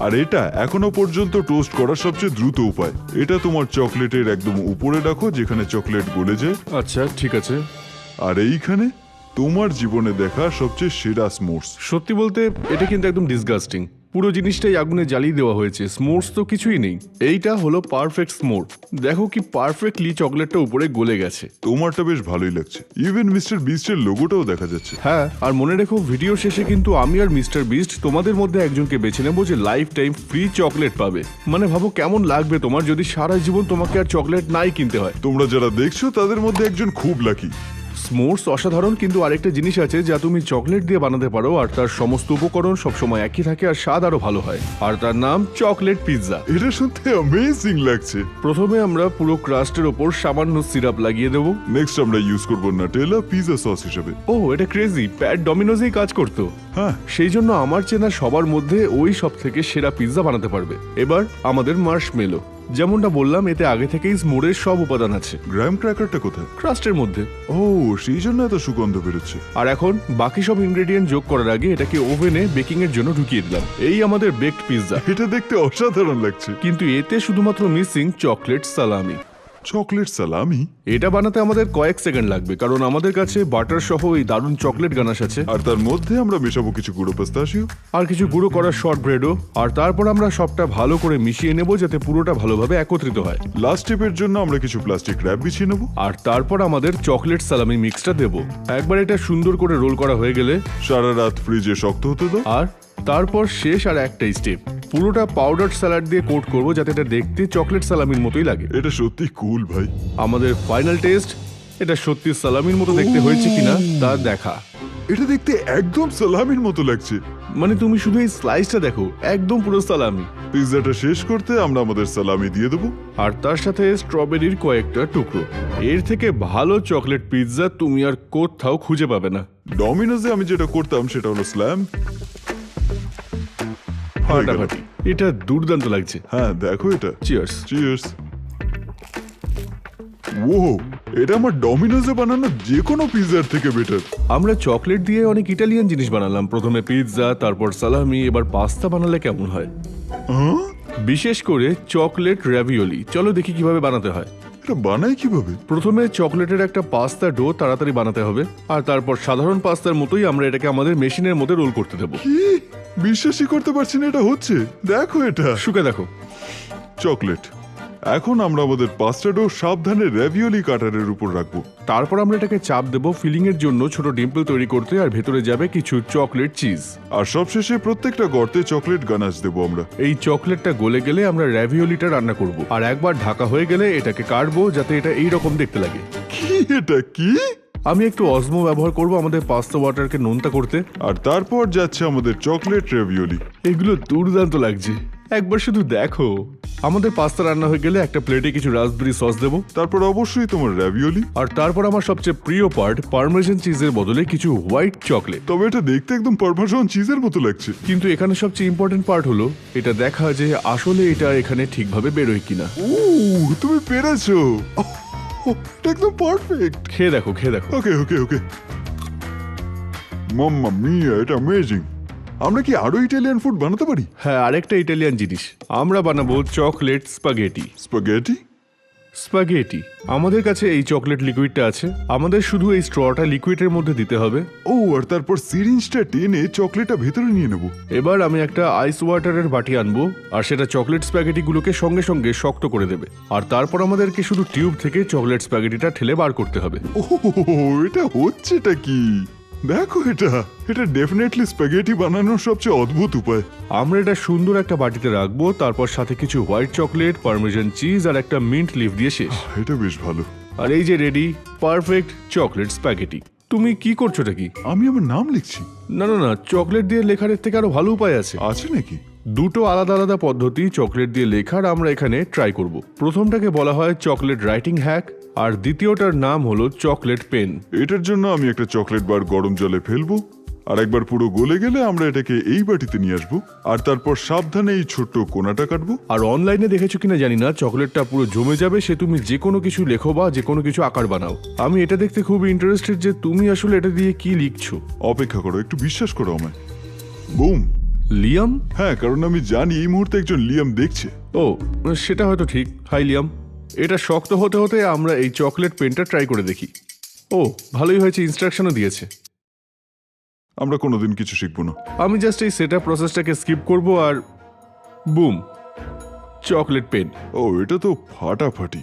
আর এটা এখনো পর্যন্ত টোস্ট করার সবচেয়ে দ্রুত উপায়। এটা তোমার চকলেটের একদম উপরে রাখো যেখানে চকলেট গলে যায়। আচ্ছা ঠিক আছে। আর এইখানে তোমার জীবনে দেখা সবচেয়ে সেরা স্মোর্স। সত্যি বলতে এটা কিন্তু একদম ডিসগাস্টিং। পুরো জিনিসটাই আগুনে জ্বালিয়ে দেওয়া হয়েছে, স্মোর্স তো কিছুই নেই। এইটা হলো পারফেক্ট স্মোর। দেখো কি পারফেক্টলি চকলেটটা উপরে গলে গেছে। তোমারটা বেশ ভালোই লাগছে। ইভেন মিস্টার বিস্টের লোগোটাও দেখা যাচ্ছে। হ্যাঁ, আর মনে রেখো ভিডিও শেষে কিন্তু আমি আর মিস্টার বিস্ট তোমাদের মধ্যে একজনকে বেছে নেবো যে লাইফ টাইম ফ্রি চকলেট পাবে। মানে ভাবো কেমন লাগবে তোমার যদি সারা জীবন তোমাকে আর চকলেট নাই কিনতে হয়। তোমরা যারা দেখছো তাদের মধ্যে একজন খুব লাকি। স্মোর্স অসাধারণ, কিন্তু আরেকটা জিনিস আছে যা তুমি চকলেট দিয়ে বানাতে পারো আর তার সমস্ত উপকরণ সবসময় একই থাকে আর স্বাদ আরো ভালো হয়, আর তার নাম চকলেট পিৎজা। এটা শুনতে অ্যামেজিং লাগছে। প্রথমে আমরা পুরো ক্রাস্টের ওপর সামান্য সিরাপ লাগিয়ে দেবো। নেক্সট আমরা ইউজ করব নাটেলা পিৎজা সস হিসেবে। ও এটা ক্রেজি, প্যাট ডমিনোজেই কাজ করতো। হ্যাঁ, সেই জন্য আমার চেনা সবার মধ্যে ওই সব থেকে সেরা পিৎজা বানাতে পারবে। এবার আমাদের মার্শমেলো, যেমনটা বললাম এতে আগে থেকেই স্মোরের সব উপাদান আছে। গ্রাম ক্র্যাকারটা কোথায়? ক্রাস্টের মধ্যে। ও সেই জন্য এত সুগন্ধ বেরোচ্ছে। আর এখন বাকি সব ইনগ্রেডিয়েন্ট যোগ করার আগে এটাকে ওভেনে বেকিং এর জন্য ঢুকিয়ে দিলাম। এই আমাদের বেকড পিৎজা। এটা দেখতে অসাধারণ লাগছে। কিন্তু এতে শুধুমাত্র মিসিং চকলেট সালামি। চকলেট সালামি? এটা বানাতে আমাদের কয়েক সেকেন্ড লাগবে কারণ আমাদের কাছে বাটার সহ এই দারুণ চকলেট গানাশ আছে, আর তার মধ্যে আমরা মেশাবো কিছু গুঁড়ো পিস্তাচিও আর কিছু গুঁড়ো করা শর্ট ব্রেডও। আর তারপর আমরা সবটা ভালো করে মিশিয়ে নেব যাতে পুরোটা ভালোভাবে একত্রিত হয়। লাস্ট স্টেপের জন্য আমরা কিছু প্লাস্টিক র্যাপ বিছিয়ে নেবো। আর তারপর আমাদের চকলেট সালামি মিক্সটা দেব। একবার এটা সুন্দর করে রোল করা হয়ে গেলে সারা রাত ফ্রিজে শক্ত হতে দাও। আর তারপর শেষ আর একটাই স্টেপ, পুরোটা পাউডার স্যালাড দিয়ে কোট করব যাতে এটা দেখতে চকলেট সালামির মতোই লাগে। এটা সত্যি কুল ভাই। আমাদের ফাইনাল টেস্ট, এটা সত্যি সালামির মতো দেখতে হয়েছে কিনা তা দেখা। এটা দেখতে একদম সালামির মতো লাগছে। মানে তুমি শুধু এই স্লাইসটা দেখো, একদম পুরো সালামি। পিৎজাটা শেষ করতে আমরা আমাদের সালামি দিয়ে দেবো। আর তার সাথে স্ট্রবেরির কয়েকটা টুকরো। এর থেকে ভালো চকলেট পিৎজা তুমি আর কোথাও খুঁজে পাবে না। ডমিনোজে আমি যেটা করতাম সেটা হলো স্ল্যাম। ফাটাফাটি, এটা দুর্দান্ত লাগছে। হ্যাঁ দেখো এটা। চিয়ার্স। চিয়ার্স। ও এটা আমার ডমিনোজে বানানো যে কোনো পিৎজার থেকে বেটার। আমরা চকলেট দিয়ে অনেক ইটালিয়ান জিনিস বানালাম, প্রথমে পিৎজা, তারপর সালামি, এবার পাস্তা বানালে কেমন হয়? বিশেষ করে চকলেট র্যাভিওলি। চলো দেখি কিভাবে বানাতে হয়। এটা বানাই কিভাবে? প্রথমে চকলেটের একটা পাস্তা ডো তাড়াতাড়ি বানাতে হবে, আর তারপর সাধারণ পাস্তার মতোই আমরা এটাকে আমাদের মেশিনের মধ্যে রোল করতে দেবো। কি? বিশ্বাসই করতে পারছি না এটা হচ্ছে। দেখো এটা। শুকে দেখো। চকলেট। এখন আমরা আমাদের পাস্তা ডো সাবধানে র্যাভিওলি কাটারের উপর রাখবো। তারপর আমরা এটাকে চাপ দেবো ফিলিং এর জন্য ছোট ডিম্পল তৈরি করতে, আর ভেতরে যাবে কিছু চকলেট চিজ। আর সবশেষে প্রত্যেকটা গর্তে চকলেট গানাশ দেবো আমরা। এই চকলেটটা গলে গেলে আমরা র্যাভিওলিটা রান্না করব, আর একবার ঢাকা হয়ে গেলে এটাকে কাটবো যাতে এটা এইরকম দেখতে লাগে। কি এটা কি? আমি একটু অজমো ব্যবহার করব আমাদের পাস্তা ওয়াটারকে নোনতা করতে। আর তারপর যাচ্ছে আমাদের চকলেট র্যাভিওলি। এগুলো দুর্দান্ত লাগছে, একবার শুধু দেখো। আমাদের পাস্তা রান্না হয়ে গেলে একটা প্লেটে কিছু রাসবেরি সস দেবো, তারপর অবশ্যই তোমার র্যাভিওলি। আর তারপর আমার সবচেয়ে প্রিয় পার্ট, পার্মেসান চিজের বদলে কিছু হোয়াইট চকলেট। তবে এটা দেখতে একদম পারমেসান চিজের মতো লাগছে। কিন্তু এখানে সবচেয়ে ইম্পর্টেন্ট পার্ট হলো এটা দেখা যে আসলে এটা এখানে ঠিকভাবে বেরোয় কিনা। তুমি পেরেছো। এটা একদম পারফেক্ট। খেয়ে দেখো, খেয়ে দেখো। ওকে ওকে ওকে। মাম্মা মিয়া, এটা অ্যামেজিং। আমরা কি আরো ইটালিয়ান ফুড বানাতে পারি? হ্যাঁ, আরেকটা ইটালিয়ান জিনিস আমরা বানাবো চকলেট স্পাগেটি। স্পাগেটি? স্প্যাগেটি। আমাদের কাছে এই চকলেট লিকুইডটা আছে, আমাদের শুধু এই স্ট্রটা লিকুইডের মধ্যে দিতে হবে। ও, আর তারপর সিরিঞ্জটা টেনে চকলেটটা ভেতরে নিয়ে নেব। এবার আমি একটা আইস ওয়াটারের বাটি আনবো, আর সেটা চকলেট স্প্যাগেটিগুলোকে সঙ্গে সঙ্গে শক্ত করে দেবে। আর তারপর আমাদেরকে শুধু টিউব থেকে চকলেট স্প্যাগেটিটা ঠেলে বার করতে হবে। ও, এটা হচ্ছেটা কি? দেখো, এটা ডেফিনেটলি স্প্যাগেটি বানানোর সবচেয়ে অদ্ভুত উপায়। আমরা এটা সুন্দর একটা বাটিতে রাখবো, তারপর সাথে কিছু হোয়াইট চকলেট, পারমেজান চিজ আর একটা মিন্ট লিফ দিয়ে শেষ। এটা বেশ ভালো। আর এই যে রেডি পারফেক্ট চকলেট স্প্যাগেটি। তুমি কি করছোটা কি? আমি আমার নাম লিখছি। না না না, চকলেট দিয়ে লেখার এর থেকে আরো ভালো উপায় আছে। আছে নাকি? দুটো আলাদা আলাদা পদ্ধতি চকলেট দিয়ে লেখার আমরা এখানে ট্রাই করব। প্রথমটাকে বলা হয় চকলেট রাইটিং হ্যাক, আর দ্বিতীয়টার নাম হলো চকলেট পেন। এটার জন্য আমি একটা চকলেট বার গরম জলে ফেলবো, আর একবার পুরো গলে গেলে আমরা এটাকে এই বাটিতে নিয়ে আসবো, আর তারপর সাবধানে এই ছোট্ট কোনাটা কাটবো। আর অনলাইনে দেখেছো কিনা জানি না, চকলেটটা পুরো জমে যাবে সে তুমি যে কোনো কিছু লেখো বা যে কোনো কিছু আকার বানাও। আমি এটা দেখতে খুব ইন্টারেস্টেড যে তুমি আসলে এটা দিয়ে কি লিখছো। অপেক্ষা করো, একটু বিশ্বাস করো আমায়। বুম। লিয়াম? হ্যাঁ, কারণ আমি জানি এই মুহূর্তে একজন লিয়াম দেখছে। ও, সেটা হয়তো ঠিক। Hi Liam. এটা শক্ত হতে হতে আমরা এই চকলেট পেনটা ট্রাই করে দেখি। ও, ভালোই হয়েছে, ইনস্ট্রাকশনও দিয়েছে। আমরা কোনোদিন কিছু শিখবো না। আমি জাস্ট এই সেটআপ প্রসেসটাকে স্কিপ করব, আর বুম, চকলেট পেন। ও, এটা তো ফাটাফাটি।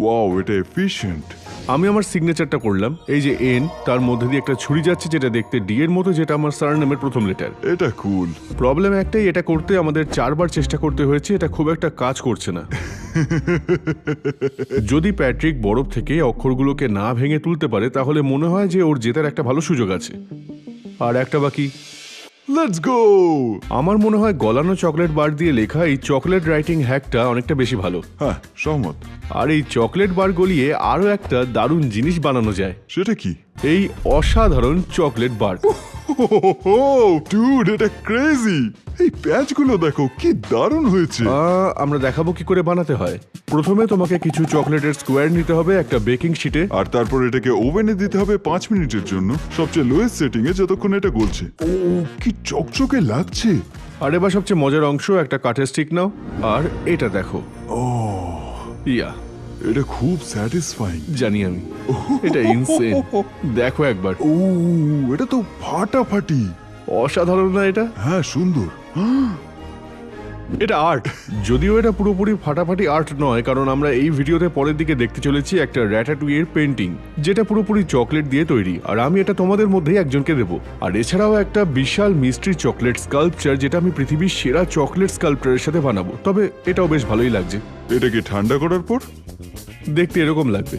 ওয়াও, এটা এফিশিয়েন্ট। আমি আমার সিগনেচারটা করলাম, এই যে এন, তার মধ্যে দিয়ে একটা ছুরি যাচ্ছে যেটা দেখতে ডি এর মতো, যেটা আমার সারনেমের প্রথম লেটার। এটা কুল। প্রবলেম একটাই, এটা করতে আমাদের 4 বার চেষ্টা করতে হয়েছে, এটা খুব একটা কাজ করছে না। যদি প্যাট্রিক বরফ থেকে অক্ষরগুলোকে না ভেঙে তুলতে পারে তাহলে মনে হয় যে ওর জেতার একটা ভালো সুযোগ আছে। আর একটা বাকি। Let's go. আমার মনে হয় গলানো চকলেট বার দিয়ে লেখা এই চকলেট রাইটিং হ্যাকটা অনেকটা বেশি ভালো। হ্যাঁ, সহমত। আর এই চকলেট বার গলিয়ে আরো একটা দারুণ জিনিস বানানো যায়। সেটা কি? এই অসাধারণ চকলেট বার। ডুড, এটা ক্রেজি। এই প্যাচগুলো দেখো, কি দারুণ হয়েছে। আমরা দেখাবো কি করে বানাতে হয়। প্রথমে তোমাকে কিছু চকলেটের স্কোয়ার নিতে হবে একটা বেকিং শিটে, আর তারপর এটাকে ওভেনে দিতে হবে 5 মিনিটের জন্য, সবচেয়ে লোয়েস্ট সেটিং এ, যতক্ষণ এটা গলছে। ও, কি চকচকে লাগছে। আর এবার সবচেয়ে মজার অংশ, একটা কাঠের স্টিক নাও, আর এটা দেখো। ও, ইয়া, এটা খুব স্যাটিসফাইং। জানি আমি, এটা ইনসেন। দেখো একবার। ও, এটা তো ফাটাফাটি। অসাধারণ না এটা? হ্যাঁ, সুন্দর। এটা আর্ট। যদিও এটা পুরোপুরি ফাটাফাটি আর্ট নয়, কারণ আমরা এই ভিডিওতে পরের দিকে দেখতে চলেছি একটা র্যাটাটুইয়ের পেন্টিং, যেটা পুরোপুরি চকলেট দিয়ে তৈরি, আর আমি এটা তোমাদের মধ্যেই একজনকে দেব। আর এছাড়াও একটা বিশাল মিস্ট্রি চকলেট স্কাল্পচার, যেটা আমি পৃথিবীর সেরা চকলেট স্কাল্পচারের সাথে বানাবো। তবে এটাও বেশ ভালোই লাগছে। এটাকে ঠান্ডা করার পর দেখতে এরকম লাগবে।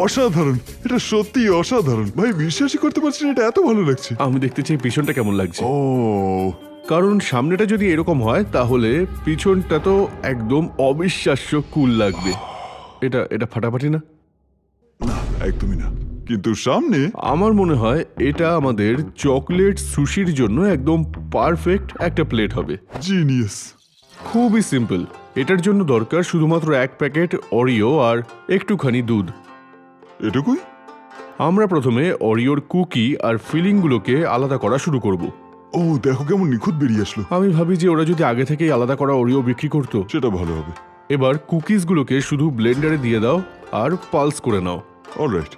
অসাধারণ। এটা সত্যি অসাধারণ ভাই, বিশ্বাসই করতে পারছি না এটা এত ভালো লাগছে। আমি দেখতে চাই পিছনটা কেমন লাগছে। ও, কারণ সামনেটা যদি এরকম হয় তাহলে পিছনটা তো একদম অবিশ্বাস্য কুল লাগবে। এটা ফাটাফাটি না? না, একদমই না। কিন্তু সামনে আমার মনে হয় এটা আমাদের চকলেট সুশির জন্য একদম পারফেক্ট একটা প্লেট হবে। জিনিয়াস। খুবই সিম্পল। এটার জন্য দরকার শুধুমাত্র 1 প্যাকেট অরিও আর একটুখানি দুধ। এটুকুই? আমরা প্রথমে অরিওর কুকি আর ফিলিংগুলোকে আলাদা করা শুরু করব। ও, দেখো কেমন নিখুঁত বেরিয়ে আসলো। আমি ভাবি যে ওরা যদি আগে থেকেই আলাদা করা অরিও বিক্রি করতো। সেটা ভালো হবে। এবার কুকিজগুলোকে শুধু ব্লেন্ডারে দিয়ে দাও আর পালস করে নাও। অলরাইট।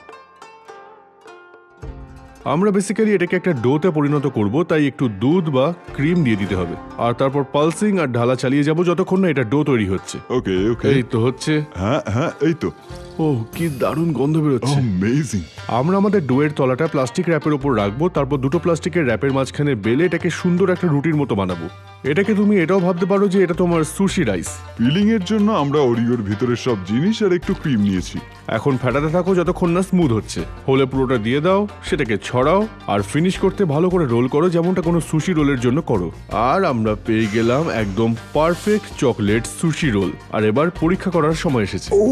আমরা বেসিক্যালি এটাকে একটা ডোতে পরিণত করব, তাই একটু দুধ বা ক্রিম দিয়ে দিতে হবে, আর তারপর পালসিং আর ঢালা চালিয়ে যাব যতক্ষণ না এটা ডো তৈরি হচ্ছে। ওকে ওকে। এই তো হচ্ছে। হ্যাঁ হ্যাঁ, এই তো। ও, কি দারুণ গন্ধ বেরোচ্ছে। অ্যামেজিং। আমরা আমাদের ডোয়ের তলাটা প্লাস্টিক র্যাপের উপর রাখবো, তারপর দুটো প্লাস্টিকের র্যাপের মাঝখানে বেলে এটাকে সুন্দর একটা রুটির মতো বানাবো। এটাকে তুমি এটাও ভাবতে পারো যে এটা তোমার সুশি রাইস। ফিলিং এর জন্য আমরা অরিওর ভিতরের সব জিনিস আর একটু ক্রিম নিয়েছি। এখন ফেটাতে থাকো যতক্ষণ না স্মুথ হচ্ছে। হলে পুরোটা দিয়ে দাও, সেটাকে ছড়াও, আর ফিনিশ করতে ভালো করে রোল করো, যেমনটা কোনো সুশি রোলের জন্য করো। আর আমরা পেয়ে গেলাম একদম পারফেক্ট চকলেট সুশি রোল। আর এবার পরীক্ষা করার সময় এসেছে। ও,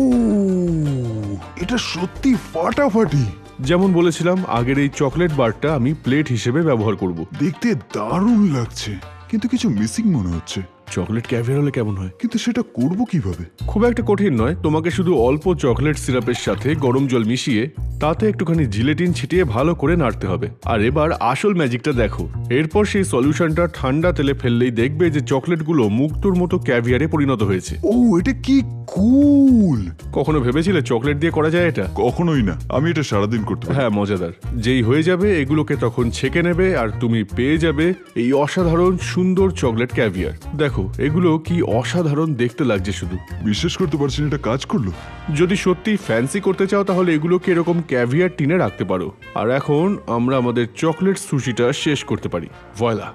এটা সত্যি ফাটাফাটি। যেমন বলেছিলাম, আগের এই চকলেট বারটা আমি প্লেট হিসেবে ব্যবহার করব। দেখতে দারুণ লাগছে, কিন্তু কিছু মিসিং মনে হচ্ছে। চকলেট ক্যাভিয়ার হলে কেমন হয়? কিন্তু সেটা করব কিভাবে? খুব একটা কঠিন নয়, তোমাকে শুধু অল্প চকলেট সিরাপের সাথে গরম জল মিশিয়ে তাতে একটুখানি জিলেটিন ছিটিয়ে ভালো করে নাড়তে হবে। আর এবার আসল ম্যাজিকটা দেখো। এরপর সেই সলিউশনটা ঠান্ডা তেলে ফেললেই দেখবে যে চকলেটগুলো মুক্তোর মতো ক্যাভিয়ারে পরিণত হয়েছে। ও, এটা কি কুল! কখনো ভেবেছিলে চকলেট দিয়ে করা যায় এটা? কখনোই না, আমি এটা সারাদিন করতে পারি। হ্যাঁ, মজাদার। যেই হয়ে যাবে এগুলোকে তখন ছেঁকে নেবে আর তুমি পেয়ে যাবে এই অসাধারণ সুন্দর চকলেট ক্যাভিয়ার। দেখো এগুলো কি অসাধারণ দেখতে লাগছে শুধু। বিশ্বাস করতে পারছি না এটা কাজ করলো। যদি সত্যি ফ্যান্সি করতে চাও তাহলে এগুলোকে এরকম ক্যাভিয়ার টিনে রাখতে পারো। আর এখন আমরা আমাদের চকলেট সুশিটা শেষ করতে পারি। ভয়লা,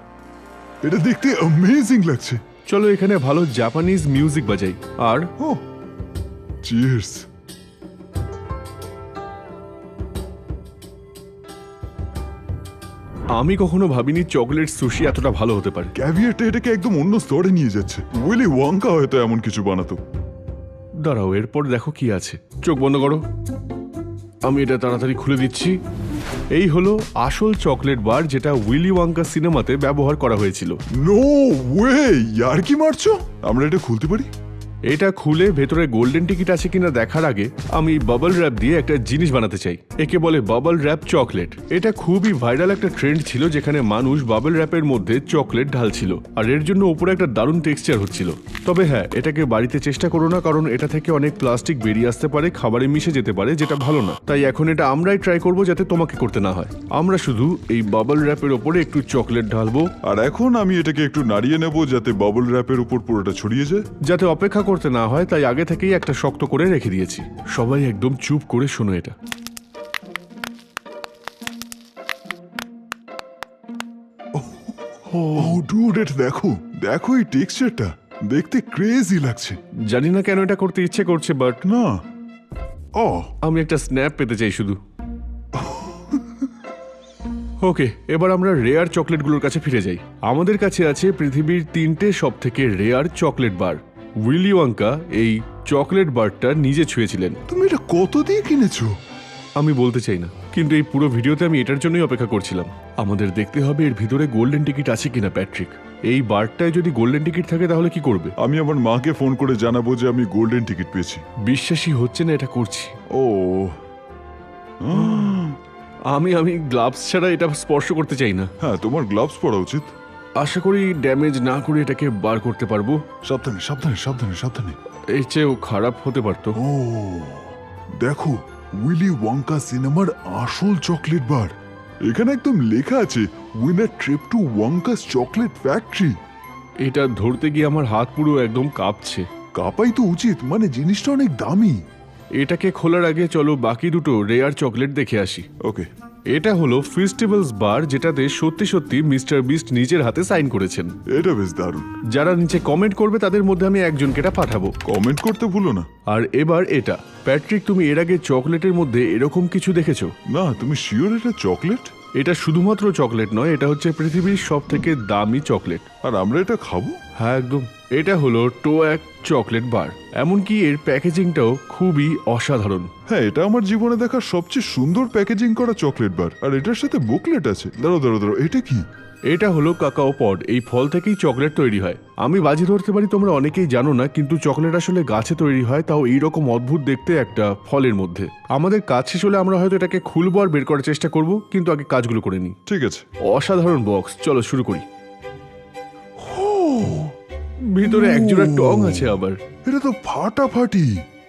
এটা দেখতে অ্যামেজিং লাগছে। চলো এখানে ভালো জাপানিজ মিউজিক বাজাই। আর ও, চিয়ার্স। আমি কখনো ভাবিনি চকলেট সুশি এতটা ভালো হতে পারে। ক্যাভিয়ারটা এটাকে একদম অন্য স্তরে নিয়ে যাচ্ছে। উইলি ওয়াঙ্কা হয়তো এমন কিছু বানাতো। দাঁড়াও, এরপর দেখো কি আছে। চোখ বন্ধ করো, আমি এটা তাড়াতাড়ি খুলে দিচ্ছি। এই হলো আসল চকলেট বার যেটা উইলি ওয়াঙ্কা সিনেমাতে ব্যবহার করা হয়েছিল। নো ওয়ে, ইয়ার কি মারছো? আমরা এটা খুলতে পারি? এটা খুলে ভেতরে গোল্ডেন টিকিট আছে কিনা দেখার আগে আমি বাবল র্যাপ দিয়ে একটা জিনিস বানাতে চাই। একে বলে বাবল র্যাপ চকলেট। এটা খুবই ভাইরাল একটা ট্রেন্ড ছিল যেখানে মানুষ বাবল র্যাপের মধ্যে চকলেট ঢালছিল আর এর জন্য উপরে একটা দারুণ টেক্সচার হচ্ছিল। তবে হ্যাঁ, এটাকে বাড়িতে চেষ্টা করো না, কারণ এটা থেকে অনেক প্লাস্টিক বেরিয়ে আসতে পারে, খাবারে মিশে যেতে পারে, যেটা ভালো না। তাই এখন এটা আমরাই ট্রাই করবো যাতে তোমাকে করতে না হয়। আমরা শুধু এই বাবল র্যাপের ওপরে একটু চকলেট ঢালবো আর এখন আমি এটাকে একটু নাড়িয়ে নেব যাতে বাবল র্যাপের উপর পুরোটা ছড়িয়ে যায়। যাতে অপেক্ষা করতে না হয়, তাই আগে থেকেই একটা শক্ত করে রেখে দিয়েছি। সবাই একদম চুপ করে শোনো এটা। ও ডুড, এটা দেখো, দেখো এই টেক্সচারটা দেখতে ক্রেজি লাগছে। জানি না কেন এটা করতে ইচ্ছে করছে, বাট না, ও আমি একটা স্ন্যাপ পেতে চাই শুধু। ওকে, এবার আমরা রেয়ার চকলেটগুলোর কাছে ফিরে যাই। আমাদের কাছে আছে পৃথিবীর 3টে সব থেকে রেয়ার চকলেট বার। উইলি ওয়াঙ্কা এই চকলেট বারটা নিজে ছুঁয়েছিলেন। তুমি এটা কত দিয়ে কিনেছো? আমি বলতে চাই না, কিন্তু এই পুরো ভিডিওতে আমি এটার জন্যই অপেক্ষা করছিলাম। আমাদের দেখতে হবে এর ভিতরে গোল্ডেন টিকিট আছে কিনা। প্যাট্রিক, এই বারটায় যদি গোল্ডেন টিকিট থাকে তাহলে কি করবে? আমি আমার মাকে ফোন করে জানাবো যে আমি গোল্ডেন টিকিট পেয়েছি। বিশ্বাসই হচ্ছে না এটা করছি। ও, আমি গ্লাভস ছাড়া এটা স্পর্শ করতে চাই না। হ্যাঁ, তোমার গ্লাভস পরা উচিত। আশা করি ড্যামেজ না করে এটাকে বার করতে পারবো। সাবধানে সাবধানে সাবধানে সাবধানে। এর চেয়েও খারাপ হতে পারতো। ও দেখো, উইলি ওয়াঙ্কা সিনেমার আসল চকলেট বার। এখানে একদম লেখা আছে winner trip to Wonka's chocolate factory. এটা ধরতে গিয়ে আমার হাত পুরো একদম কাঁপছে। কাপাই তো উচিত, মানে জিনিসটা অনেক দামি। এটাকে খোলার আগে চলো বাকি দুটো রেয়ার চকলেট দেখে আসি। ওকে, এটা হলো ফেস্টিভ্যালস বার, যেটাতে সত্যি সত্যি মিস্টার বিস্ট নিজের হাতে সাইন করেছেন। এটা বেশ দারুণ। যারা নিচে কমেন্ট করবে তাদের মধ্যে আমি একজনকে এটা পাঠাবো। কমেন্ট করতে ভুলো না। আর এবার এটা, প্যাট্রিক, তুমি এর আগে চকলেটের মধ্যে এরকম কিছু দেখেছো? না, তুমি শিওর এটা চকলেট? এটা শুধুমাত্র চকলেট নয়, এটা হচ্ছে পৃথিবীর সব থেকে দামি চকলেট। আর আমরা এটা খাবো? হ্যাঁ একদম। এটা হলো টোয়াক চকলেট বার। এমনকি এর প্যাকেজিংটাও খুবই অসাধারণ। হ্যাঁ, এটা আমার জীবনে দেখা সবচেয়ে সুন্দর প্যাকেজিং করা চকলেট বার। আর এটার সাথে বুকলেট আছে। দাঁড়াও দাঁড়াও দাঁড়াও, এটা কি? এটা হলো কাকাও পড। এই ফল থেকেই চকলেট তৈরি হয়। আমি বাজি ধরতে পারি তোমরা অনেকেই জানো না, কিন্তু চকলেট আসলে গাছে তৈরি হয়, তাও এইরকম অদ্ভুত দেখতে একটা ফলের মধ্যে। আমাদের কাজ শেষ হলে আমরা হয়তো এটাকে খুলবো আর বের করার চেষ্টা করব, কিন্তু আগে কাজগুলো করে নিই। ঠিক আছে। অসাধারণ বক্স, চলো শুরু করি। ভিতরে একজোড়া টং আছে আবার। এটা তো ফাটাফাটি,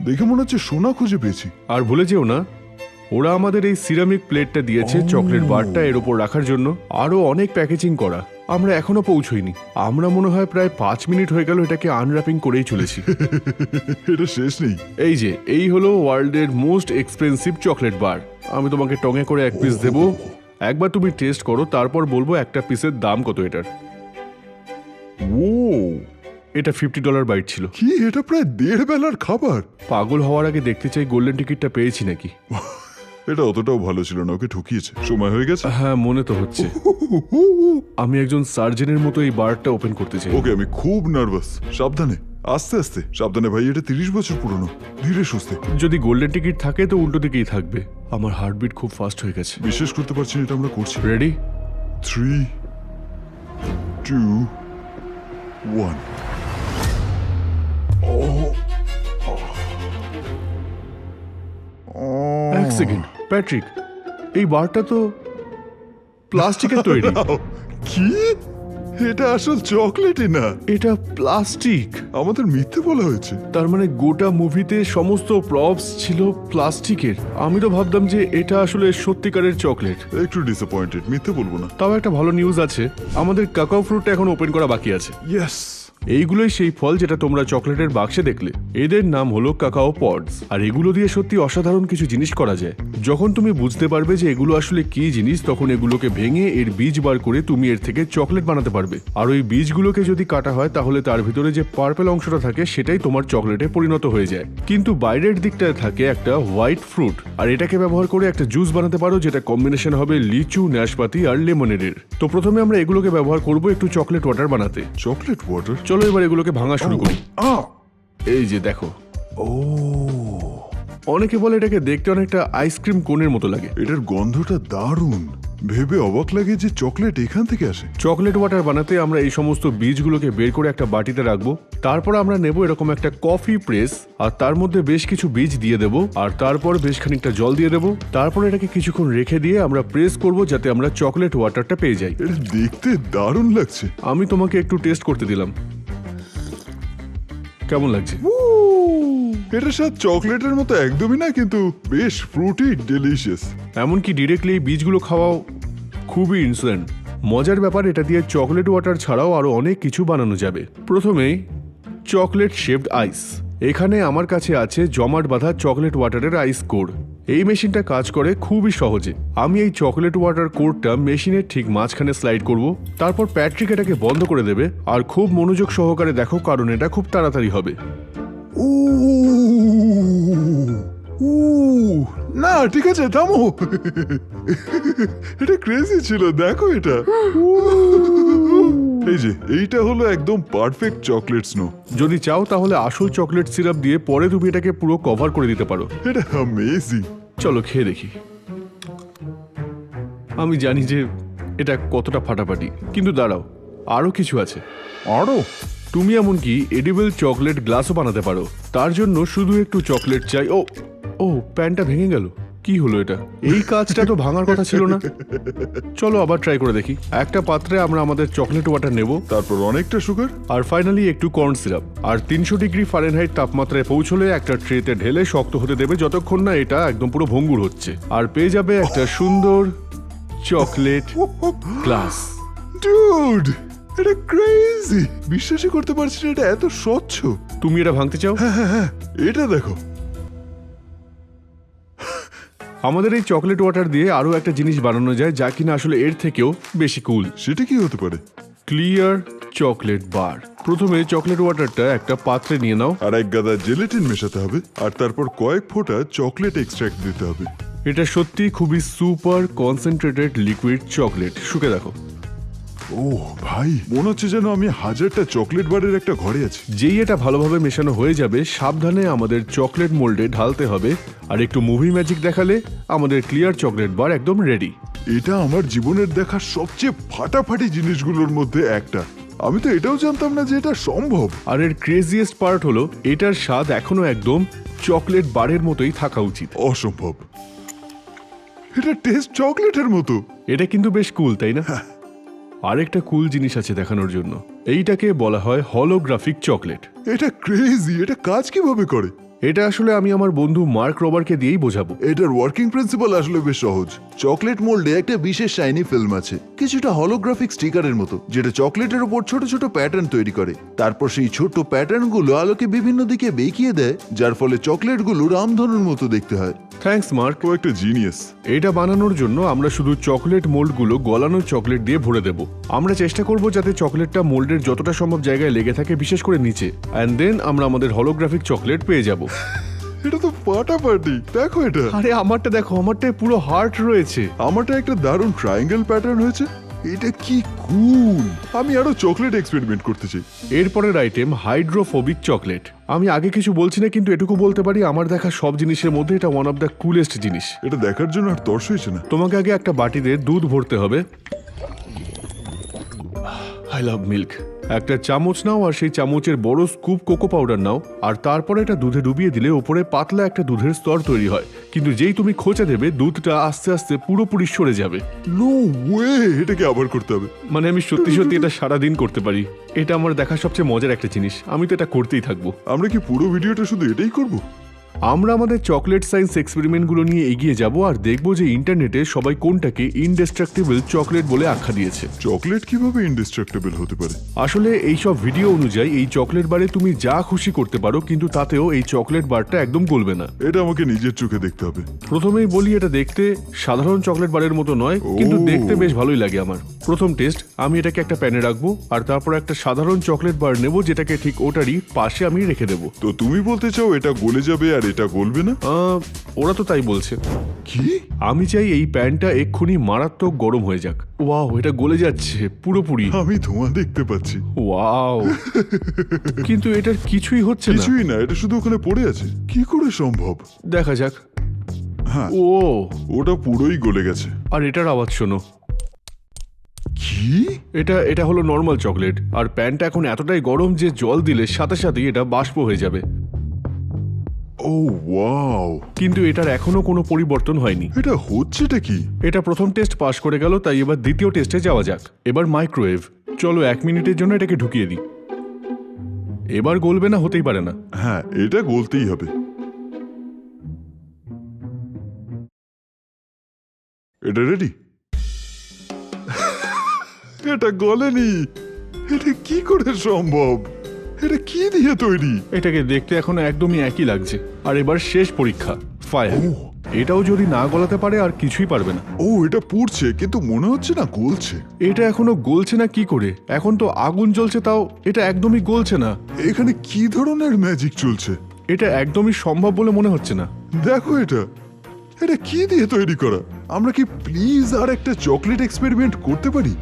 দেখে মনে হচ্ছে সোনা খুঁজে পেয়েছি। আর ভুলে যেও না, ওরা আমাদের এই সিরামিক প্লেটটা দিয়েছে চকলেট বারটা এর উপর রাখার জন্য। আরো অনেক প্যাকেজিং করা, আমরা এখনো পৌঁছইনি। আমরা মনে হয় প্রায় 5 মিনিট হয়ে গেল এটাকে আনর্যাপিং করেই চলেছি। এটা শেষ নেই। এই যে, এই হলো ওয়ার্ল্ডের মোস্ট এক্সপেন্সিভ চকলেট বার। আমি তোমাকে টঙে করে এক পিস দেবো। একবার তুমি টেস্ট করো, তারপর বলবো একটা পিসের দাম কত এটার। ও, এটা $50 বাইট ছিল। কি, এটা প্রায় 1.5 বেলার খাবার। পাগল হওয়ার আগে দেখতে চাই গোল্ডেন টিকিটটা পেয়েছি নাকি। এটা অতটাও ভালো ছিল না, ওকে ঠকিয়েছে। সময় হয়ে গেছে। হ্যাঁ, মনে তো হচ্ছে। আমি একজন সার্জনের মতো এই বারটা ওপেন করতে চাই। ওকে, আমি খুব নার্ভাস। সাবধানে, আস্তে আস্তে সাবধানে ভাই, এটা 30 বছর পুরনো। ধীরে সুস্থে। যদি গোল্ডেন টিকিট থাকে তো উল্টো দিকেই থাকবে। আমার হার্টবিট খুব ফাস্ট হয়ে গেছে। বিশ্বাস করতে পারছি না এটা আমরা করছি। রেডি? 3, 2, 1 এক সেকেন্ড, প্যাট্রিক, এই বারটা তো প্লাস্টিকের তৈরি। কি? এটা আসল চকলেটই না, এটা প্লাস্টিক। আমাদের মিথ্যে বলা হয়েছে। তার মানে গোটা মুভিতে সমস্ত প্রপস ছিল প্লাস্টিকের। আমি তো ভাবতাম যে এটা আসলে সত্যিকারের চকলেট। একটু ডিসঅ্যাপয়েন্টেড, মিথ্যে বলবো না। তাও একটা ভালো নিউজ আছে, আমাদের কাকাও ফ্রুটটা এখন ওপেন করা বাকি আছে। ইয়েস। এইগুলোই সেই ফল যেটা তোমরা চকলেটের বাক্সে দেখলে। এদের নাম হলো কাকাও পডস, আর এগুলো দিয়ে সত্যি অসাধারণ কিছু জিনিস করা যায়। যখন তুমি বুঝতে পারবে যে এগুলো আসলে কি জিনিস, তখন এগুলোকে ভেঙে এর বীজ বার করে তুমি এর থেকে চকলেট বানাতে পারবে। আর ওই বীজগুলোকে যদি কাটা হয় তাহলে তার ভিতরে যে পার্পল অংশটা থাকে সেটাই তোমার চকলেটে পরিণত হয়ে যায়। কিন্তু বাইরের দিকটায় থাকে একটা হোয়াইট ফ্রুট, আর এটাকে ব্যবহার করে একটা জুস বানাতে পারো যেটা কম্বিনেশন হবে লিচু, নাশপাতি আর লেমনেডের। তো প্রথমে আমরা এগুলোকে ব্যবহার করব একটু চকলেট ওয়াটার বানাতে। Chocolate water? চলো এবার এগুলোকে ভাঙা শুরু করি। এই যে দেখো, অনেকে বলে এটাকে দেখতে অনেকটা আইসক্রিম কোনের মতো লাগে। এটার গন্ধটা দারুণ, ভেবে অবাক লাগে যে চকলেট এখান থেকে আসে। চকলেট ওয়াটার বানাতে আমরা এই সমস্ত বীজগুলোকে বের করে একটা বাটিতে রাখবো। তারপর আমরা নেব এরকম একটা কফি প্রেস, আর তার মধ্যে বেশ কিছু বীজ দিয়ে দেব, আর তারপর বেশ খানিকটা জল দিয়ে দেব। তারপর এটাকে কিছুক্ষণ রেখে দিয়ে আমরা প্রেস করব যাতে আমরা চকলেট ওয়াটারটা পেয়ে যাই। এটা দেখতে দারুণ লাগছে। আমি তোমাকে একটু টেস্ট করতে দিলাম, কেমন লাগছে? এটা স্বাদ চকলেটের মতো একদমই না, কিন্তু বেশ ফ্রুটি, ডেলিশিয়াস। এমনকি ডিরেক্টলি এই বীজগুলো খাওয়াও খুবই ইনসেন্ট। মজার ব্যাপার, এটা দিয়ে চকলেট ওয়াটার ছাড়াও আরো অনেক কিছু বানানো যাবে। প্রথমেই চকলেট শেপড আইস। এখানে আমার কাছে আছে জমাট বাঁধা চকলেট ওয়াটারের আইস কোর। এই মেশিনটা কাজ করে খুবই সহজে। আমি এই চকলেট ওয়াটার কোরটা মেশিনের ঠিক মাঝখানে স্লাইড করব, তারপর প্যাট্রিক এটাকে বন্ধ করে দেবে। আর খুব মনোযোগ সহকারে দেখো, কারণ এটা খুব তাড়াতাড়ি হবে। না, ঠিক আছে, থামো। এটা ক্রেজি ছিল, দেখো এটা। এই যে এইটা হলো একদম পারফেক্ট চকলেট স্নো। যদি চাও তাহলে আসল চকলেট সিরাপ দিয়ে পরে তুমি এটাকে পুরো কভার করে দিতে পারো। এটা অ্যামেজিং। চলো খেয়ে দেখি। আমি জানি যে এটা কতটা ফাটাফাটি, কিন্তু দাঁড়াও, আরো কিছু আছে। আরো? তুমি এমনকি এডিবল চকলেট গ্লাসও বানাতে পারো। তার জন্য শুধু একটু চকলেট চাই। ও ও, প্যানটা ভেঙে গেল। কি হলো এটা? এই কাজটা তো ভাঙার কথা ছিল না। চলো আবার ট্রাই করে দেখি। একটা পাত্রে আমরা আমাদের চকলেট ওয়াটার নেব, তারপর অনেকটা সুগার, আর ফাইনালি একটু কর্ন সিরাপ, আর 300 ডিগ্রি ফারেনহাইট তাপমাত্রায় পৌঁছলে একটা ট্রেতে ঢেলে শক্ত হতে দেবে যতক্ষণ না এটা একদম পুরো ভঙ্গুর হচ্ছে। আর পেয়ে যাবে একটা সুন্দর চকলেট গ্লাস। ডুড, এটা ক্রেজি। বিশ্বাসই করতে পারছি না এটা এত স্বচ্ছ। তুমি এটা ভাঙতে চাও? হ্যাঁ, এটা দেখো। আমাদের এই চকলেট ওয়াটার দিয়ে আরো একটা জিনিস বানানো যায় যা কিনা আসলে এর থেকেও বেশি কুল। সেটা কি হতে পারে? Clear chocolate bar. প্রথমে চকলেট ওয়াটারটা একটা পাত্রে নিয়ে নাও, আর এক গাদা জেলেটিন মেশাতে হবে, আর তারপর কয়েক ফোঁটা চকলেট এক্সট্রাক্ট দিতে হবে। এটা সত্যি খুবই সুপার কনসেন্ট্রেটেড লিকুইড চকলেট। শুকে দেখো। ও ভাই, মনে হচ্ছে যেন আমি 1000টা চকলেট বারের একটা ঘরে আছি। যেই এটা ভালোভাবে মেশানো হয়ে যাবে, সাবধানে আমাদের চকলেট মোল্ডে ঢালতে হবে, আর একটু মুভি ম্যাজিক দেখালে আমাদের ক্লিয়ার চকলেট বার একদম রেডি। এটা আমার জীবনের দেখা সবচেয়ে ফাটাফাটি জিনিসগুলোর মধ্যে একটা। আমি তো এটাও জানতাম না যে এটা সম্ভব। আর এর ক্রেজিয়েস্ট পার্ট হলো এটার স্বাদ এখনো একদম চকলেট বারের মতোই থাকা উচিত। অসম্ভব, এটা টেস্ট চকলেটের মতো। এটা কিন্তু বেশ কুল, তাই না? আরেকটা কুল জিনিস আছে দেখানোর জন্য। এইটাকে বলা হয় হলোগ্রাফিক চকলেট। এটা ক্রেজি। এটা কাজ কিভাবে করে? এটা আসলে আমি আমার বন্ধু মার্ক রবারকে দিয়েই বোঝাবো। এটার ওয়ার্কিং প্রিন্সিপাল আসলে বেশ সহজ। চকলেট মোল্ডে একটা বিশেষ শাইনি ফিল্ম আছে, কিছুটা হলোগ্রাফিক স্টিকারের মতো, যেটা চকলেটের উপর ছোট ছোট প্যাটার্ন তৈরি করে। তারপর সেই ছোট প্যাটার্নগুলো আলোকে বিভিন্ন দিকে বেঁকিয়ে দেয়, যার ফলে চকলেটগুলো রামধনুর মতো দেখতে হয়। Thanks mark. ও একটা জিনিয়াস। এটা বানানোর জন্য আমরা শুধু চকলেট মোল্ডগুলো গলানো চকলেট দিয়ে ভরে দেব। আমরা চেষ্টা করব যাতে চকলেটটা মোল্ডের যতটা সম্ভব জায়গায় লেগে থাকে, বিশেষ করে নিচে। অ্যান্ড দেন আমরা আমাদের হলোগ্রাফিক চকলেট পেয়ে যাব। এটা তো ফাটাফাটি। দেখো এটা। আরে আমারটা দেখো, আমারটায় পুরো হার্ট রয়েছে। আমারটা একটা দারুণ ট্রায়াঙ্গেল প্যাটার্ন হয়েছে। এটা কি কুল। আমি আরো চকলেট এক্সপেরিমেন্ট করতে চাই। এরপরের আইটেম হাইড্রোফোবিক চকলেট। আমি আগে কিছু বলছি না, কিন্তু এটুকু বলতে পারি আমার দেখা সব জিনিসের মধ্যে এটা ওয়ান অফ দ্য কুলেস্ট জিনিস। এটা দেখার জন্য আর তর্স হয়েছে না। তোমাকে আগে একটা বাটিতে দুধ ভরতে হবে। I love milk. একটা চামচ নাও আর সেই চামচের বড় স্কুপ কোকো পাউডার নাও, আর তারপরে এটা দুধে ডুবিয়ে দিলে ওপরে পাতলা একটা দুধের স্তর তৈরি হয়। কিন্তু যেই তুমি খোঁচা দেবে দুধটা আস্তে আস্তে পুরোপুরি সরে যাবে। নো ওয়ে, এটাকে আবার করতে হবে। মানে আমি সত্যি সত্যি এটা সারাদিন করতে পারি। এটা আমার দেখা সবচেয়ে মজার একটা জিনিস, আমি তো এটা করতেই থাকবো। আমরা কি পুরো ভিডিওটা শুধু এটাই করব? আমরা আমাদের চকলেট সায়েন্স এক্সপেরিমেন্টগুলো নিয়ে এগিয়ে যাব আর দেখব যে ইন্টারনেটে সবাই কোনটাকে ইনডেস্ট্রাক্টেবল চকলেট বলে আখ্যা দিয়েছে। চকলেট কিভাবে ইনডিস্ট্রাক্টেবল হতে পারে? আসলে এইসব ভিডিও অনুযায়ী এই চকলেট বারে তুমি যা খুশি করতে পারো, কিন্তু তাতেও এই চকলেট বারটা একদম গলবে না। এটা আমাকে নিজের চোখে দেখতে হবে। প্রথমেই বলি, এটা দেখতে সাধারণ চকলেট বারের মতো নয়, কিন্তু ও। দেখতে বেশ ভালোই লাগে আমার। প্রথম টেস্ট, আমি এটাকে একটা প্যানে রাখবো আর তারপর একটা সাধারণ চকলেট বার নেব, যেটাকে ঠিক ওটারই পাশে আমি রেখে দেবো। তো তুমি বলতে চাও এটা গলে যাবে আর এটা গলবে না? ওরা তো তাই বলছে। কি? আমি চাই এই প্যানটা এক্ষুনি মারাত্মক গরম হয়ে যাক। ওয়াও, এটা গলে যাচ্ছে পুরোপুরি। আমি ধোঁয়া দেখতে পাচ্ছি। ওয়াও, কিন্তু এটার কিছুই হচ্ছে না। কিছুই না, এটা শুধু ওখানে পড়ে আছে। কি করে সম্ভব? দেখা যাক। হ্যাঁ, ও, ওটা পুরোই গলে গেছে। আর এটার আওয়াজ শোনো। কি? এটা হলো নর্মাল চকলেট, আর প্যানটা এখন এতটাই গরম যে জল দিলে সাথে সাথেই এটা বাষ্প হয়ে যাবে। ও ওয়াও, কিন্তু এটার এখনো কোনো পরিবর্তন হয়নি। এটা হচ্ছেটা কি? এটা প্রথম টেস্ট পাস করে গেল, তাই এবার দ্বিতীয় টেস্টে যাওয়া যাক। এবার মাইক্রোওয়েভ। চলো 1 মিনিটের জন্য এটাকে ঢুকিয়ে দিই। এবার গলবে না, হতেই পারে না। হ্যাঁ, এটা গলতেই হবে। এটা রেডি? এটা গলেনি। এটা কি করে সম্ভব? এটা কি দিয়ে তৈরি? এটাকে দেখতে এখন একদমই একই লাগছে। আর এবার শেষ পরীক্ষা, ফায়ার। এটাও যদি না গলাতে পারে আর কিছুই পারবে না। ও, এটা পুড়ছে কিন্তু মনে হচ্ছে না গলছে। এটা এখনো গলছে না কি করে? এখন তো আগুন জ্বলছে, তাও এটা একদমই গলছে না। এখানে কি ধরনের ম্যাজিক চলছে? এটা একদমই সম্ভব বলে মনে হচ্ছে না। দেখো এটা, এটা কি দিয়ে তৈরি করা? আমরা কি প্লিজ আর একটা চকলেট এক্সপেরিমেন্ট করতে পারি?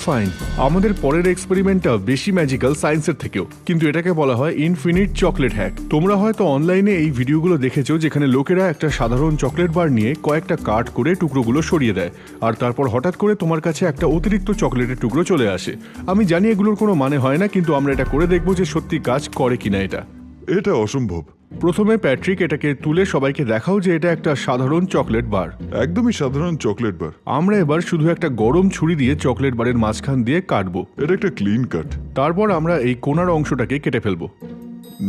ফাইন, আমাদের পরের এক্সপেরিমেন্টটা বেশি ম্যাজিক্যাল সায়েন্সের থেকেও, কিন্তু এটাকে বলা হয় ইনফিনিট চকলেট হ্যাক। তোমরা হয়তো অনলাইনে এই ভিডিওগুলো দেখেছো, যেখানে লোকেরা একটা সাধারণ চকলেট বার নিয়ে কয়েকটা কাট করে টুকরোগুলো সরিয়ে দেয়, আর তারপর হঠাৎ করে তোমার কাছে একটা অতিরিক্ত চকলেটের টুকরো চলে আসে। আমি জানি এগুলোর কোনো মানে হয় না, কিন্তু আমরা এটা করে দেখবো যে সত্যি কাজ করে কিনা এটা। এটা অসম্ভব। প্রথমে প্যাট্রিক, এটাকে তুলে সবাইকে দেখাও যে এটা একটা সাধারণ চকলেট বার। একদমই সাধারণ চকলেট বার। আমরা এবার শুধু একটা গরম ছুরি দিয়ে চকলেট বারের মাঝখান দিয়ে কাটবো। এটা একটা ক্লিন কাট। তারপর আমরা এই কোণার অংশটাকে কেটে ফেলবো।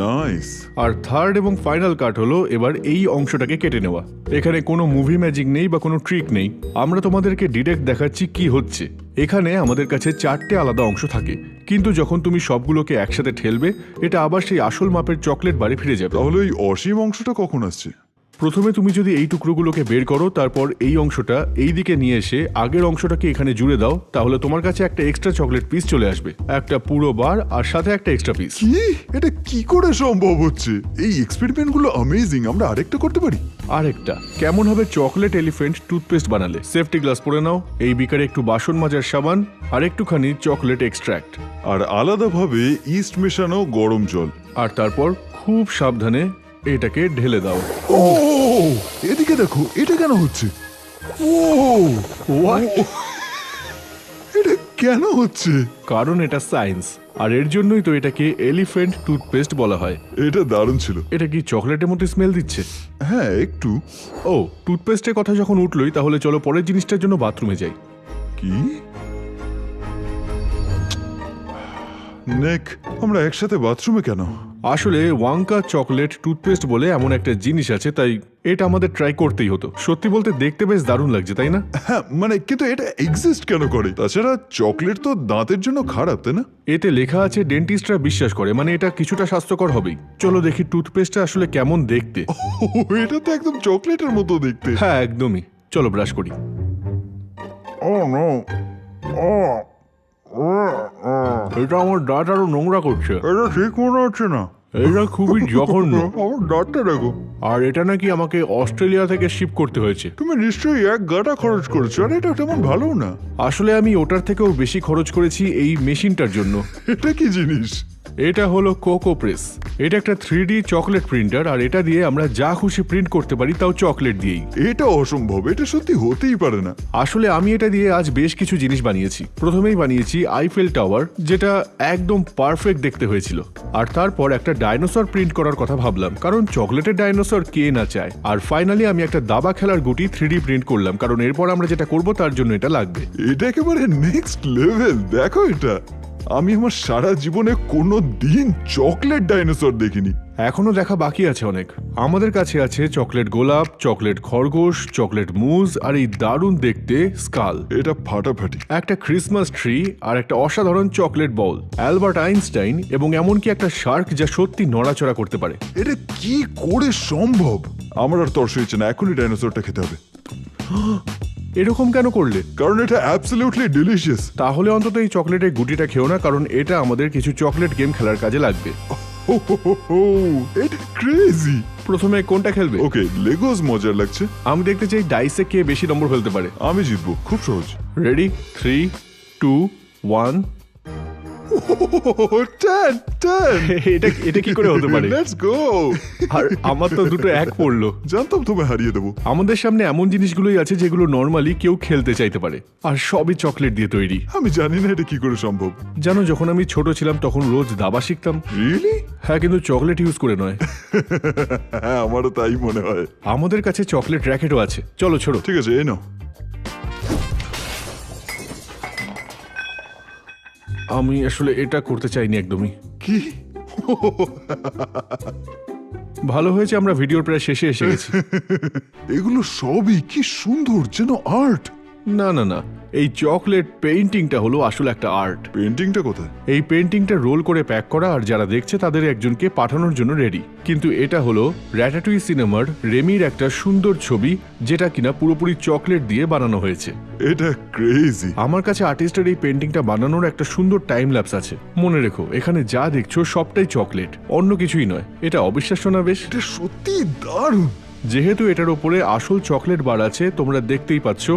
নাইস। আর থার্ড এবং ফাইনাল কাট হলো এবার এই অংশটাকে কেটে নেওয়া। এখানে কোনো মুভি ম্যাজিক নেই বা কোনো ট্রিক নেই, আমরা তোমাদেরকে ডিরেক্ট দেখাচ্ছি কি হচ্ছে। এখানে আমাদের কাছে 4টে আলাদা অংশ থাকে, কিন্তু যখন তুমি সবগুলোকে একসাথে ঠেলবে, এটা আবার সেই আসল মাপের চকলেট বারে ফিরে যাবে। তাহলে ওই অসীম অংশটা কখন আসছে? প্রথমে তুমি যদি এই টুকরোগুলোকে বের করো, তারপর এই অংশটা এই দিকে নিয়ে এসে আগের অংশটাকে এখানে জুড়ে দাও, তাহলে তোমার কাছে একটা এক্সট্রা চকলেট পিস চলে আসবে, একটা পুরো বার আর সাথে একটা এক্সট্রা পিস। কি? এটা কি করে সম্ভব হচ্ছে? এই এক্সপেরিমেন্ট গুলো অ্যামেজিং। আমরা আরেকটা করতে পারি? আরেকটা কেমন হবে? চকলেট এলিফ্যান্ট টুথপেস্ট বানালে। সেফটি গ্লাস পরে নাও, এই বিকারে একটু বাসন মাজার সাবান আর একটুখানি চকলেট এক্সট্র্যাক্ট, আর আলাদাভাবে ইস্ট মেশানো গরম জল। আর তারপর খুব সাবধানে এটাকে ঢেলে দাও। ও, এদিকে দেখো, এটা কেন হচ্ছে? ও, এটা কেন হচ্ছে? কারণ এটা সায়েন্স, আর এর জন্যই তো এটাকে এলিফ্যান্ট টুথপেস্ট বলা হয়। এটা দারুণ ছিল। এটা কি চকলেটের মতো স্মেল দিচ্ছে? হ্যাঁ, একটু। ও, টুথপেস্টের কথা যখন উঠলোই, তাহলে চলো পরের জিনিসটার জন্য বাথরুমে যাই। কি? নেক, আমরা একসাথে বাথরুমে কেন? আসলে ওয়াঙ্কা চকলেট টুথপেস্ট বলে এমন একটা জিনিস আছে, তাই এটা আমাদের ট্রাই করতেই হতো। সত্যি বলতে দেখতে বেশ দারুণ লাগছে, তাই না? হ্যাঁ, মানে কিন্তু এটা এক্সিস্ট কেন করে? তাছাড়া চকলেট তো দাঁতের জন্য খারাপ, তাই না? এতে লেখা আছে ডেন্টিস্টরা বিশ্বাস করে, মানে এটা কিছুটা স্বাস্থ্যকর হবেই। চলো দেখি টুথপেস্টটা আসলে কেমন দেখতে। ও, এটা তো একদম চকলেটের মতো দেখতে। হ্যাঁ, একদমই। চলো ব্রাশ করি। ও নো, এটা আমার দাঁত আরো নোংরা করছে। এটা ঠিক মনে হচ্ছে না। এটা খুবই জঘন্য। আমার দাঁতটা দেখো। আর এটা নাকি আমাকে অস্ট্রেলিয়া থেকে শিপ করতে হয়েছে। তুমি নিশ্চয়ই 1 গাঁটা খরচ করেছো, আর এটা তেমন ভালো না। আসলে আমি ওটার থেকেও বেশি খরচ করেছি এই মেশিনটার জন্য। এটা কি জিনিস? এটা হলো কোকো প্রেস। এটা একটা 3D চকলেট প্রিন্টার, আর এটা দিয়ে আমরা যা খুশি প্রিন্ট করতে পারি, তাও চকলেট দিয়েই। এটা অসম্ভব, এটা সত্যি হতেই পারে না। আসলে আমি এটা দিয়ে আজ বেশ কিছু জিনিস বানিয়েছি। প্রথমেই বানিয়েছি আইফেল টাওয়ার, যেটা একদম পারফেক্ট দেখতে হয়েছিল। আর তারপর একটা ডাইনোসর প্রিন্ট করার কথা ভাবলাম, কারণ চকলেটের ডাইনোসর কে না চায়। আর ফাইনালি আমি একটা দাবা খেলার গুটি 3D প্রিন্ট করলাম, কারণ এরপর আমরা যেটা করব তার জন্য এটা লাগবে। এটা একেবারে নেক্সট লেভেল। দেখো এটা, আমি আমার সারা জীবনে কোনো দিন চকলেট ডাইনোসর দেখিনি। এখনো দেখা বাকি আছে অনেক। আমাদের কাছে আছে চকলেট গোলাপ, চকলেট খরগোশ, চকলেট মুজ, আর এই দারুণ দেখতে স্কাল। এটা ফাটাফাটি। একটা ক্রিসমাস ট্রি, আর একটা অসাধারণ চকলেট বল, অ্যালবার্ট আইনস্টাইন, এবং এমনকি একটা শার্ক যা সত্যি নড়াচড়া করতে পারে। এটা কি করে সম্ভব? আমার আর তর্স হচ্ছে না, এখনই ডাইনোসরটা খেতে হবে। এরকম কেন করলে? কারণ এটা অ্যাবসলিউটলি ডিলিশিয়াস। তাহলে অন্তত এই চকলেটের গুটিটা খেও না, কারণ এটা আমাদের কিছু চকলেট গেম খেলার কাজে লাগবে। এটা ক্রেজি। প্রথমে কোনটা খেলবে? ওকে, লেগোস মজার লাগছে। আমি দেখতে চাই ডাইসে কে বেশি নম্বর ফেলতে পারে। আমি জিতবো, খুব সহজ। রেডি, 3, 2, 1। এটা কি করে হতে পারে? Let's go. আর আমার তো দুটো এক পড়লো। জানতাম তুমি হারিয়ে দেবো। আমাদের সামনে এমন জিনিসগুলোই আছে যেগুলো নর্মালি কেউ খেলতে চাইতে পারে, আর সবই চকলেট দিয়ে তৈরি। আমি জানি না এটা কি করে সম্ভব। জানো, যখন আমি ছোট ছিলাম তখন রোজ দাবা শিখতাম। রিয়েলি? হ্যাঁ, কিন্তু চকলেট ইউজ করে নয়। হ্যাঁ, আমারও তাই মনে হয়। আমাদের কাছে চকলেট র্যাকেটও আছে, চলো ছোড়ো। ঠিক আছে, এই নাও। আমি আসলে এটা করতে চাইনি একদমই। কি? ভালো হয়েছে আমরা ভিডিওর প্রায় শেষে এসে গেছি। এগুলো সবই কি সুন্দর, যেন আর্ট। না না না, এই চকলেট পেইন্টিংটা হলো আসলে একটা আর্ট। পেন্টিংটা কোথায়? এই পেইন্টিংটা রোল করে প্যাক করা, আর যারা দেখছে তাদের একজনকে পাঠানোর জন্য রেডি। কিন্তু এটা হলো র্যাটাটুই সিনেমার রেমির একটা সুন্দর ছবি, যেটা কিনা পুরোপুরি চকলেট দিয়ে বানানো হয়েছে। এটা ক্রেজি। আমার কাছে আর্টিস্টের এই পেইন্টিংটা বানানোর একটা সুন্দর টাইম ল্যাপস আছে। মনে রেখো, এখানে যা দেখছো সবটাই চকলেট, অন্য কিছুই নয়। এটা অবিশ্বাস্য না বেশ? এটা সত্যি দারুণ। যেহেতু এটার উপরে আসল চকলেট বার আছে, তোমরা দেখতেই পাচ্ছ,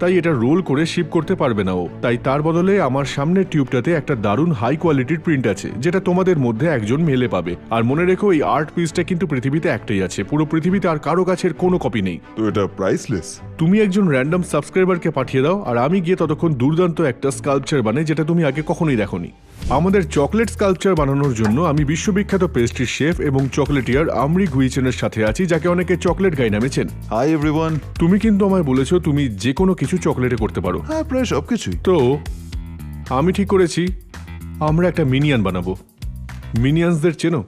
তাই এটা রোল করে শিপ করতে পারবে না ও। তাই তার বদলে আমার সামনের টিউবটাতে একটা দারুণ হাই কোয়ালিটির প্রিন্ট আছে, যেটা তোমাদের মধ্যে একজন মেলে পাবে। আর মনে রেখো, এই আর্ট পিসটা কিন্তু পৃথিবীতে একটাই আছে, পুরো পৃথিবীতে আর কারো কাছের কোনো কপি নেই। তো এটা প্রাইসলেস। তুমি একজন র্যান্ডম সাবস্ক্রাইবারকে পাঠিয়ে দাও, আর আমি গিয়ে ততক্ষণ দুর্দান্ত একটা স্কাল্পচার বানাই, যেটা তুমি আগে কখনোই দেখোনি। আমাদের চকলেট স্কাল্পচার বানানোর জন্য আমি বিশ্ববিখ্যাত পেস্ট্রি শেফ এবং চকলেটিয়ার আমরি গুইচেনের সাথে আছি, যাকে অনেকে চকলেট গাই নামে চেন। Hi everyone. তুমি কিন্তু আমায় বলেছো তুমি যে কোনো কিছু চকলেটে করতে পারো। হ্যাঁ, প্রায় সবকিছুই। তো আমি ঠিক করেছি, আমরা একটা মিনিয়ন বানাবো। মিনিয়ন্সদের চেনো?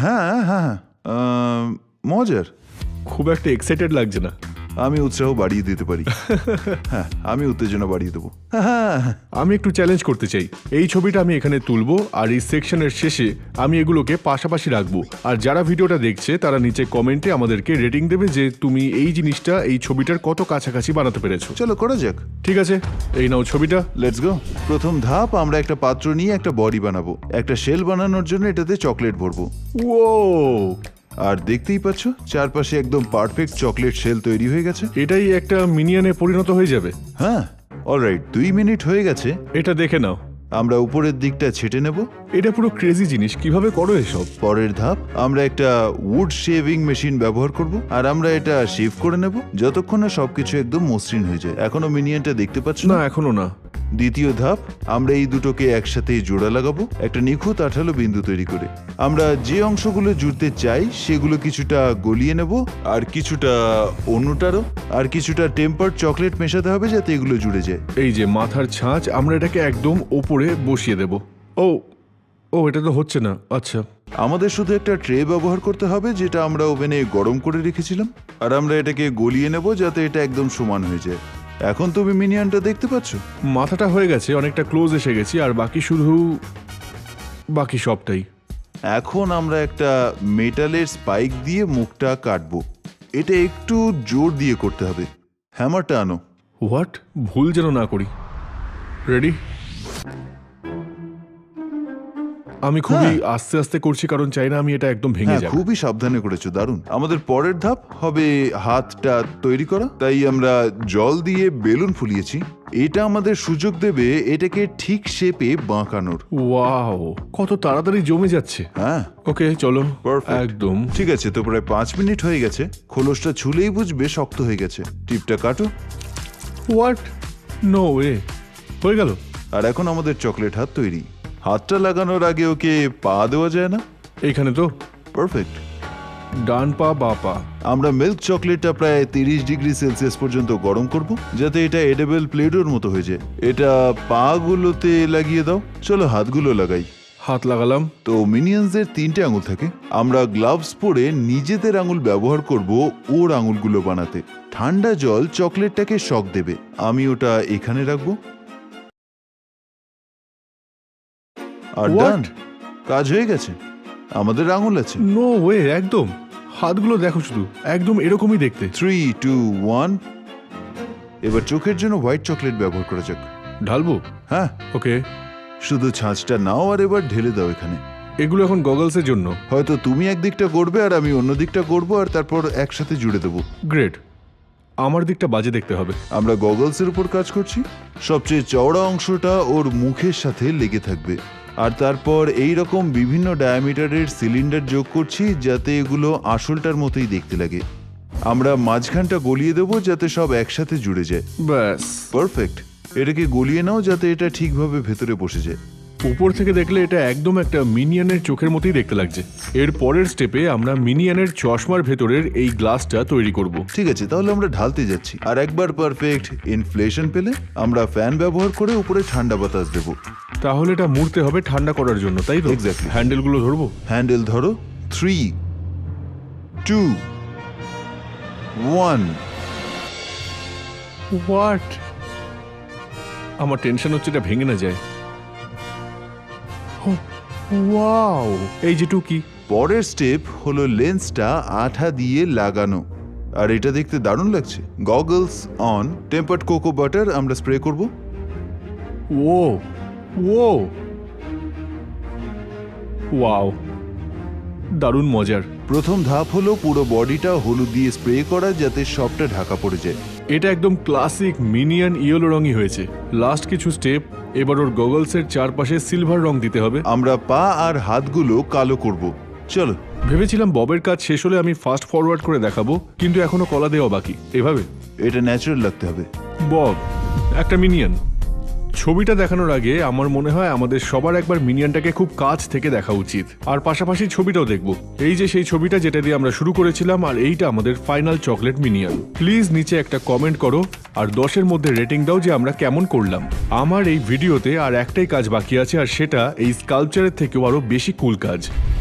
হ্যাঁ হ্যাঁ, মজার। খুব একটা এক্সাইটেড লাগছে না। আমি উৎসাহ বাড়িয়ে দিতে পারি। হ্যাঁ, আমি উত্তেজনা বাড়িয়ে দেবো। হ্যাঁ, আমি একটু চ্যালেঞ্জ করতে চাই। এই ছবিটা আমি এখানে তুলবো, আর এই সেকশনের শেষে আমি এগুলোকে পাশাপাশি রাখবো। আর যারা ভিডিওটা দেখছে তারা নিচে কমেন্টে আমাদেরকে রেটিং দেবে যে তুমি এই জিনিসটা এই ছবিটার কত কাছাকাছি বানাতে পেরেছো। চলো করা যাক। ঠিক আছে, এই নাও ছবিটা। Let's go. প্রথম ধাপ, আমরা একটা পাত্র নিয়ে একটা বডি বানাবো। একটা শেল বানানোর জন্য এটাতে চকলেট ভরবো। ও, আর দেখতেই পাচ্ছ, চারপাশে একদম পারফেক্ট চকলেট শেল তৈরি হয়ে গেছে। এটাই একটা মিনিয়নে পরিণত হয়ে যাবে। হ্যাঁ, অলরাইট, 2 মিনিট হয়ে গেছে। এটা দেখে নাও। আমরা উপরের দিকটা ছেটে নেব। এটা পুরো ক্রেজি জিনিস, কিভাবে করো এসব? পরের ধাপ, আমরা একটা উড শেভিং মেশিন ব্যবহার করব, আর আমরা এটা শেভ করে নেব যতক্ষণ না সবকিছু একদম মসৃণ হয়ে যায়। এখনো মিনিয়নটা দেখতে পাচ্ছ না, না? এখনো না। দ্বিতীয় ধাপ, আমরা এই দুটোকে একসাথে জোড়া লাগাবো একটা নিখুঁত আঠালো বিন্দু তৈরি করে। আমরা যে অংশগুলো জুড়তে চাই সেগুলো কিছুটা গলিয়ে নেব, আর কিছুটা অন্যটারও, আর কিছুটা টেম্পার্ড চকলেট মেশাতে হবে যাতে এগুলো জুড়ে যায়। এই যে মাথার ছাঁচ, আমরা এটাকে একদম ওপরে বসিয়ে দেব। ও ও, এটা তো হচ্ছে না। আচ্ছা, আমাদের শুধু একটা ট্রে ব্যবহার করতে হবে, যেটা আমরা ওভেনে গরম করে রেখেছিলাম, আর আমরা এটাকে গলিয়ে নেব যাতে এটা একদম সমান হয়ে যায়। এখন তুমি মিনিয়নটা দেখতে পাচ্ছ? মাথাটা হয়ে গেছে, অনেকটা ক্লোজ এসে গেছি, আর বাকি সবটাই। এখন আমরা একটা মেটালের স্পাইক দিয়ে মুখটা কাটবো। এটা একটু জোর দিয়ে করতে হবে। হ্যামারটা আনো। হোয়াট? ভুল যেন না করি। রেডি? আমি খুবই আস্তে আস্তে করছি কারণ চাই না আমি এটা একদম ভেঙে হ্যাঁ যাবে। খুবই সাবধানে করেছো, দারুণ। আমাদের পরের ধাপ হবে হাতটা তৈরি করা, তাই আমরা জল দিয়ে বেলুন ফুলিয়েছি। এটা আমাদের সুযোগ দেবে এটাকে ঠিক শেপে বাঁকানোর। ওয়াও, কত তাড়াতাড়ি জমে যাচ্ছে। হ্যাঁ ওকে চলো, Perfect. একদম। ঠিক আছে, তো প্রায় 5 মিনিট হয়ে গেছে। খোলসটা ছুলেই বুঝবে শক্ত হয়ে গেছে। টিপটা কাটো। হোয়াট, নো ওয়ে, হয়ে গেল। আর এখন আমাদের চকলেট হাত তৈরি। হাতটা লাগানোর আগে ওকে পা দেওয়া যায় না? এইখানে তো পারফেক্ট। ডান পা বা পা। আমরা মিল্ক চকলেটটা প্রায় 30 ডিগ্রি সেলসিয়াস পর্যন্ত গরম করব, যাতে এটা এডেবল প্লেডোর মতো হয়ে যায়। এটা পা গুলোতে লাগিয়ে দাও। চলো হাতগুলো লাগাই। হাত লাগালাম। তো মিনিয়ন্সদের 3টে আঙুল থাকে। আমরা গ্লাভস পরে নিজেদের আঙুল ব্যবহার করব ওর আঙুলগুলো বানাতে। ঠান্ডা জল চকলেটটাকে শক দেবে। আমি ওটা এখানে রাখবো। আর What? ডান, কাজ হয়ে গেছে। আমাদের আঙুল আছে। নো ওয়ে, একদম। হাতগুলো দেখো শুধু, একদম এরকমই দেখতে। 3, 2, 1। এবার চোখের জন্য হোয়াইট চকলেট ব্যবহার করা যাক। ঢালবো? হ্যাঁ, ওকে। শুধু ছাঁচটা নাও আর এবার ঢেলে দাও এখানে। এগুলো এখন গগলসের জন্য। হয়তো তুমি একদিকটা করবে আর আমি অন্য দিকটা করবো, আর তারপর একসাথে জুড়ে দেবো। গ্রেট। আমার দিকটা বাজে দেখতে হবে। আমরা গগলসের উপর কাজ করছি। সবচেয়ে চওড়া অংশটা ওর মুখের সাথে লেগে থাকবে, আর তারপর এই রকম বিভিন্ন ডায়ামিটারের সিলিন্ডার যোগ করছি যাতে এগুলো আসলটার মতোই দেখতে লাগে। আমরা মাঝখানটা গলিয়ে দেবো যাতে সব একসাথে জুড়ে যায়। ব্যাস। পারফেক্ট। এটাকে গলিয়ে নাও যাতে এটা ঠিকভাবে ভেতরে বসে যায়। উপর থেকে দেখলে এটা একদম একটা মিনিয়নের চোখের মতোই দেখতে লাগছে। এর পরের স্টেপে আমরা মিনিয়নের চশমার ভেতরের এই গ্লাসটা তৈরি করব। ঠিক আছে, তাহলে আমরা ঢালতে যাচ্ছি। আর একবার পারফেক্ট ইনফ্লেশন পেলে আমরা ফ্যান ব্যবহার করে উপরে ঠান্ডা বাতাস দেবো। তাহলে এটা মুড়তে হবে ঠান্ডা করার জন্য, তাই তো? Exactly. হ্যান্ডেলগুলো ধরবো। হ্যান্ডেল ধরো। 3, 2, 1। হোয়াট, আমার টেনশন হচ্ছে এটা ভেঙে না যায়। ওয়াও, এই যে টুকি। পরের স্টেপ হলো লেন্সটা আঠা দিয়ে লাগানো, আর এটা দেখতে দারুণ লাগছে। Goggles on. Tempered cocoa butter আমরা স্প্রে করব। ও ও ওয়াও, দারুণ মজার। প্রথম ধাপ হলো পুরো বডিটা হলুদ দিয়ে স্প্রে করা যাতে সবটা ঢাকা পড়ে যায়। এটা একদম ক্লাসিক মিনিয়ন ইয়েলো রঙই হয়েছে। লাস্ট কিছু স্টেপ, এবার ওর গগলসের চারপাশে সিলভার রং দিতে হবে। আমরা পা আর হাতগুলো কালো করব। চলো। ভেবেছিলাম ববের কাজ শেষ হলে আমি ফাস্ট ফরওয়ার্ড করে দেখাবো, কিন্তু এখনো কলা দেওয়া বাকি। এভাবে এটা ন্যাচারাল লাগতে হবে। বব একটা মিনিয়ন। ছবিটা দেখানোর আগে আমার মনে হয় আমাদের সবার একবার মিনিয়নটাকে খুব কাছ থেকে দেখা উচিত, আর পাশাপাশি ছবিটাও দেখব। এই যে সেই ছবিটা যেটা দিয়ে আমরা শুরু করেছিলাম, আর এইটা আমাদের ফাইনাল চকলেট মিনিয়ন। প্লিজ নিচে একটা কমেন্ট করো আর 10-এর মধ্যে রেটিং দাও যে আমরা কেমন করলাম। আমার এই ভিডিওতে আর একটাই কাজ বাকি আছে, আর সেটা এই স্কাল্পচারের থেকেও আরো বেশি কুল কাজ।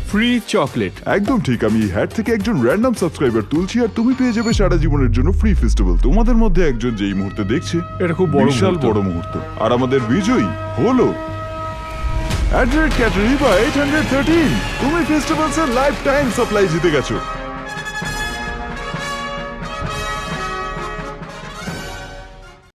Free chocolate. একদম ঠিক। আমি হ্যাট থেকে একজন র্যান্ডম সাবস্ক্রাইবার তুলছি, আর তুমি পেয়ে যাবে সারা জীবনের জন্য ফ্রি ফেস্টিভ্যাল। তোমাদের মধ্যে একজন যেই মুহূর্তে দেখছে, এটা খুব বড় বিশাল মুহূর্ত। বড় মুহূর্ত। আর আমাদের বিজয়ী হলো ক্যাটারি বা 813। তুমি ফেস্টিভ্যালস এর লাইফ টাইম সাপ্লাই জিতে গেছো।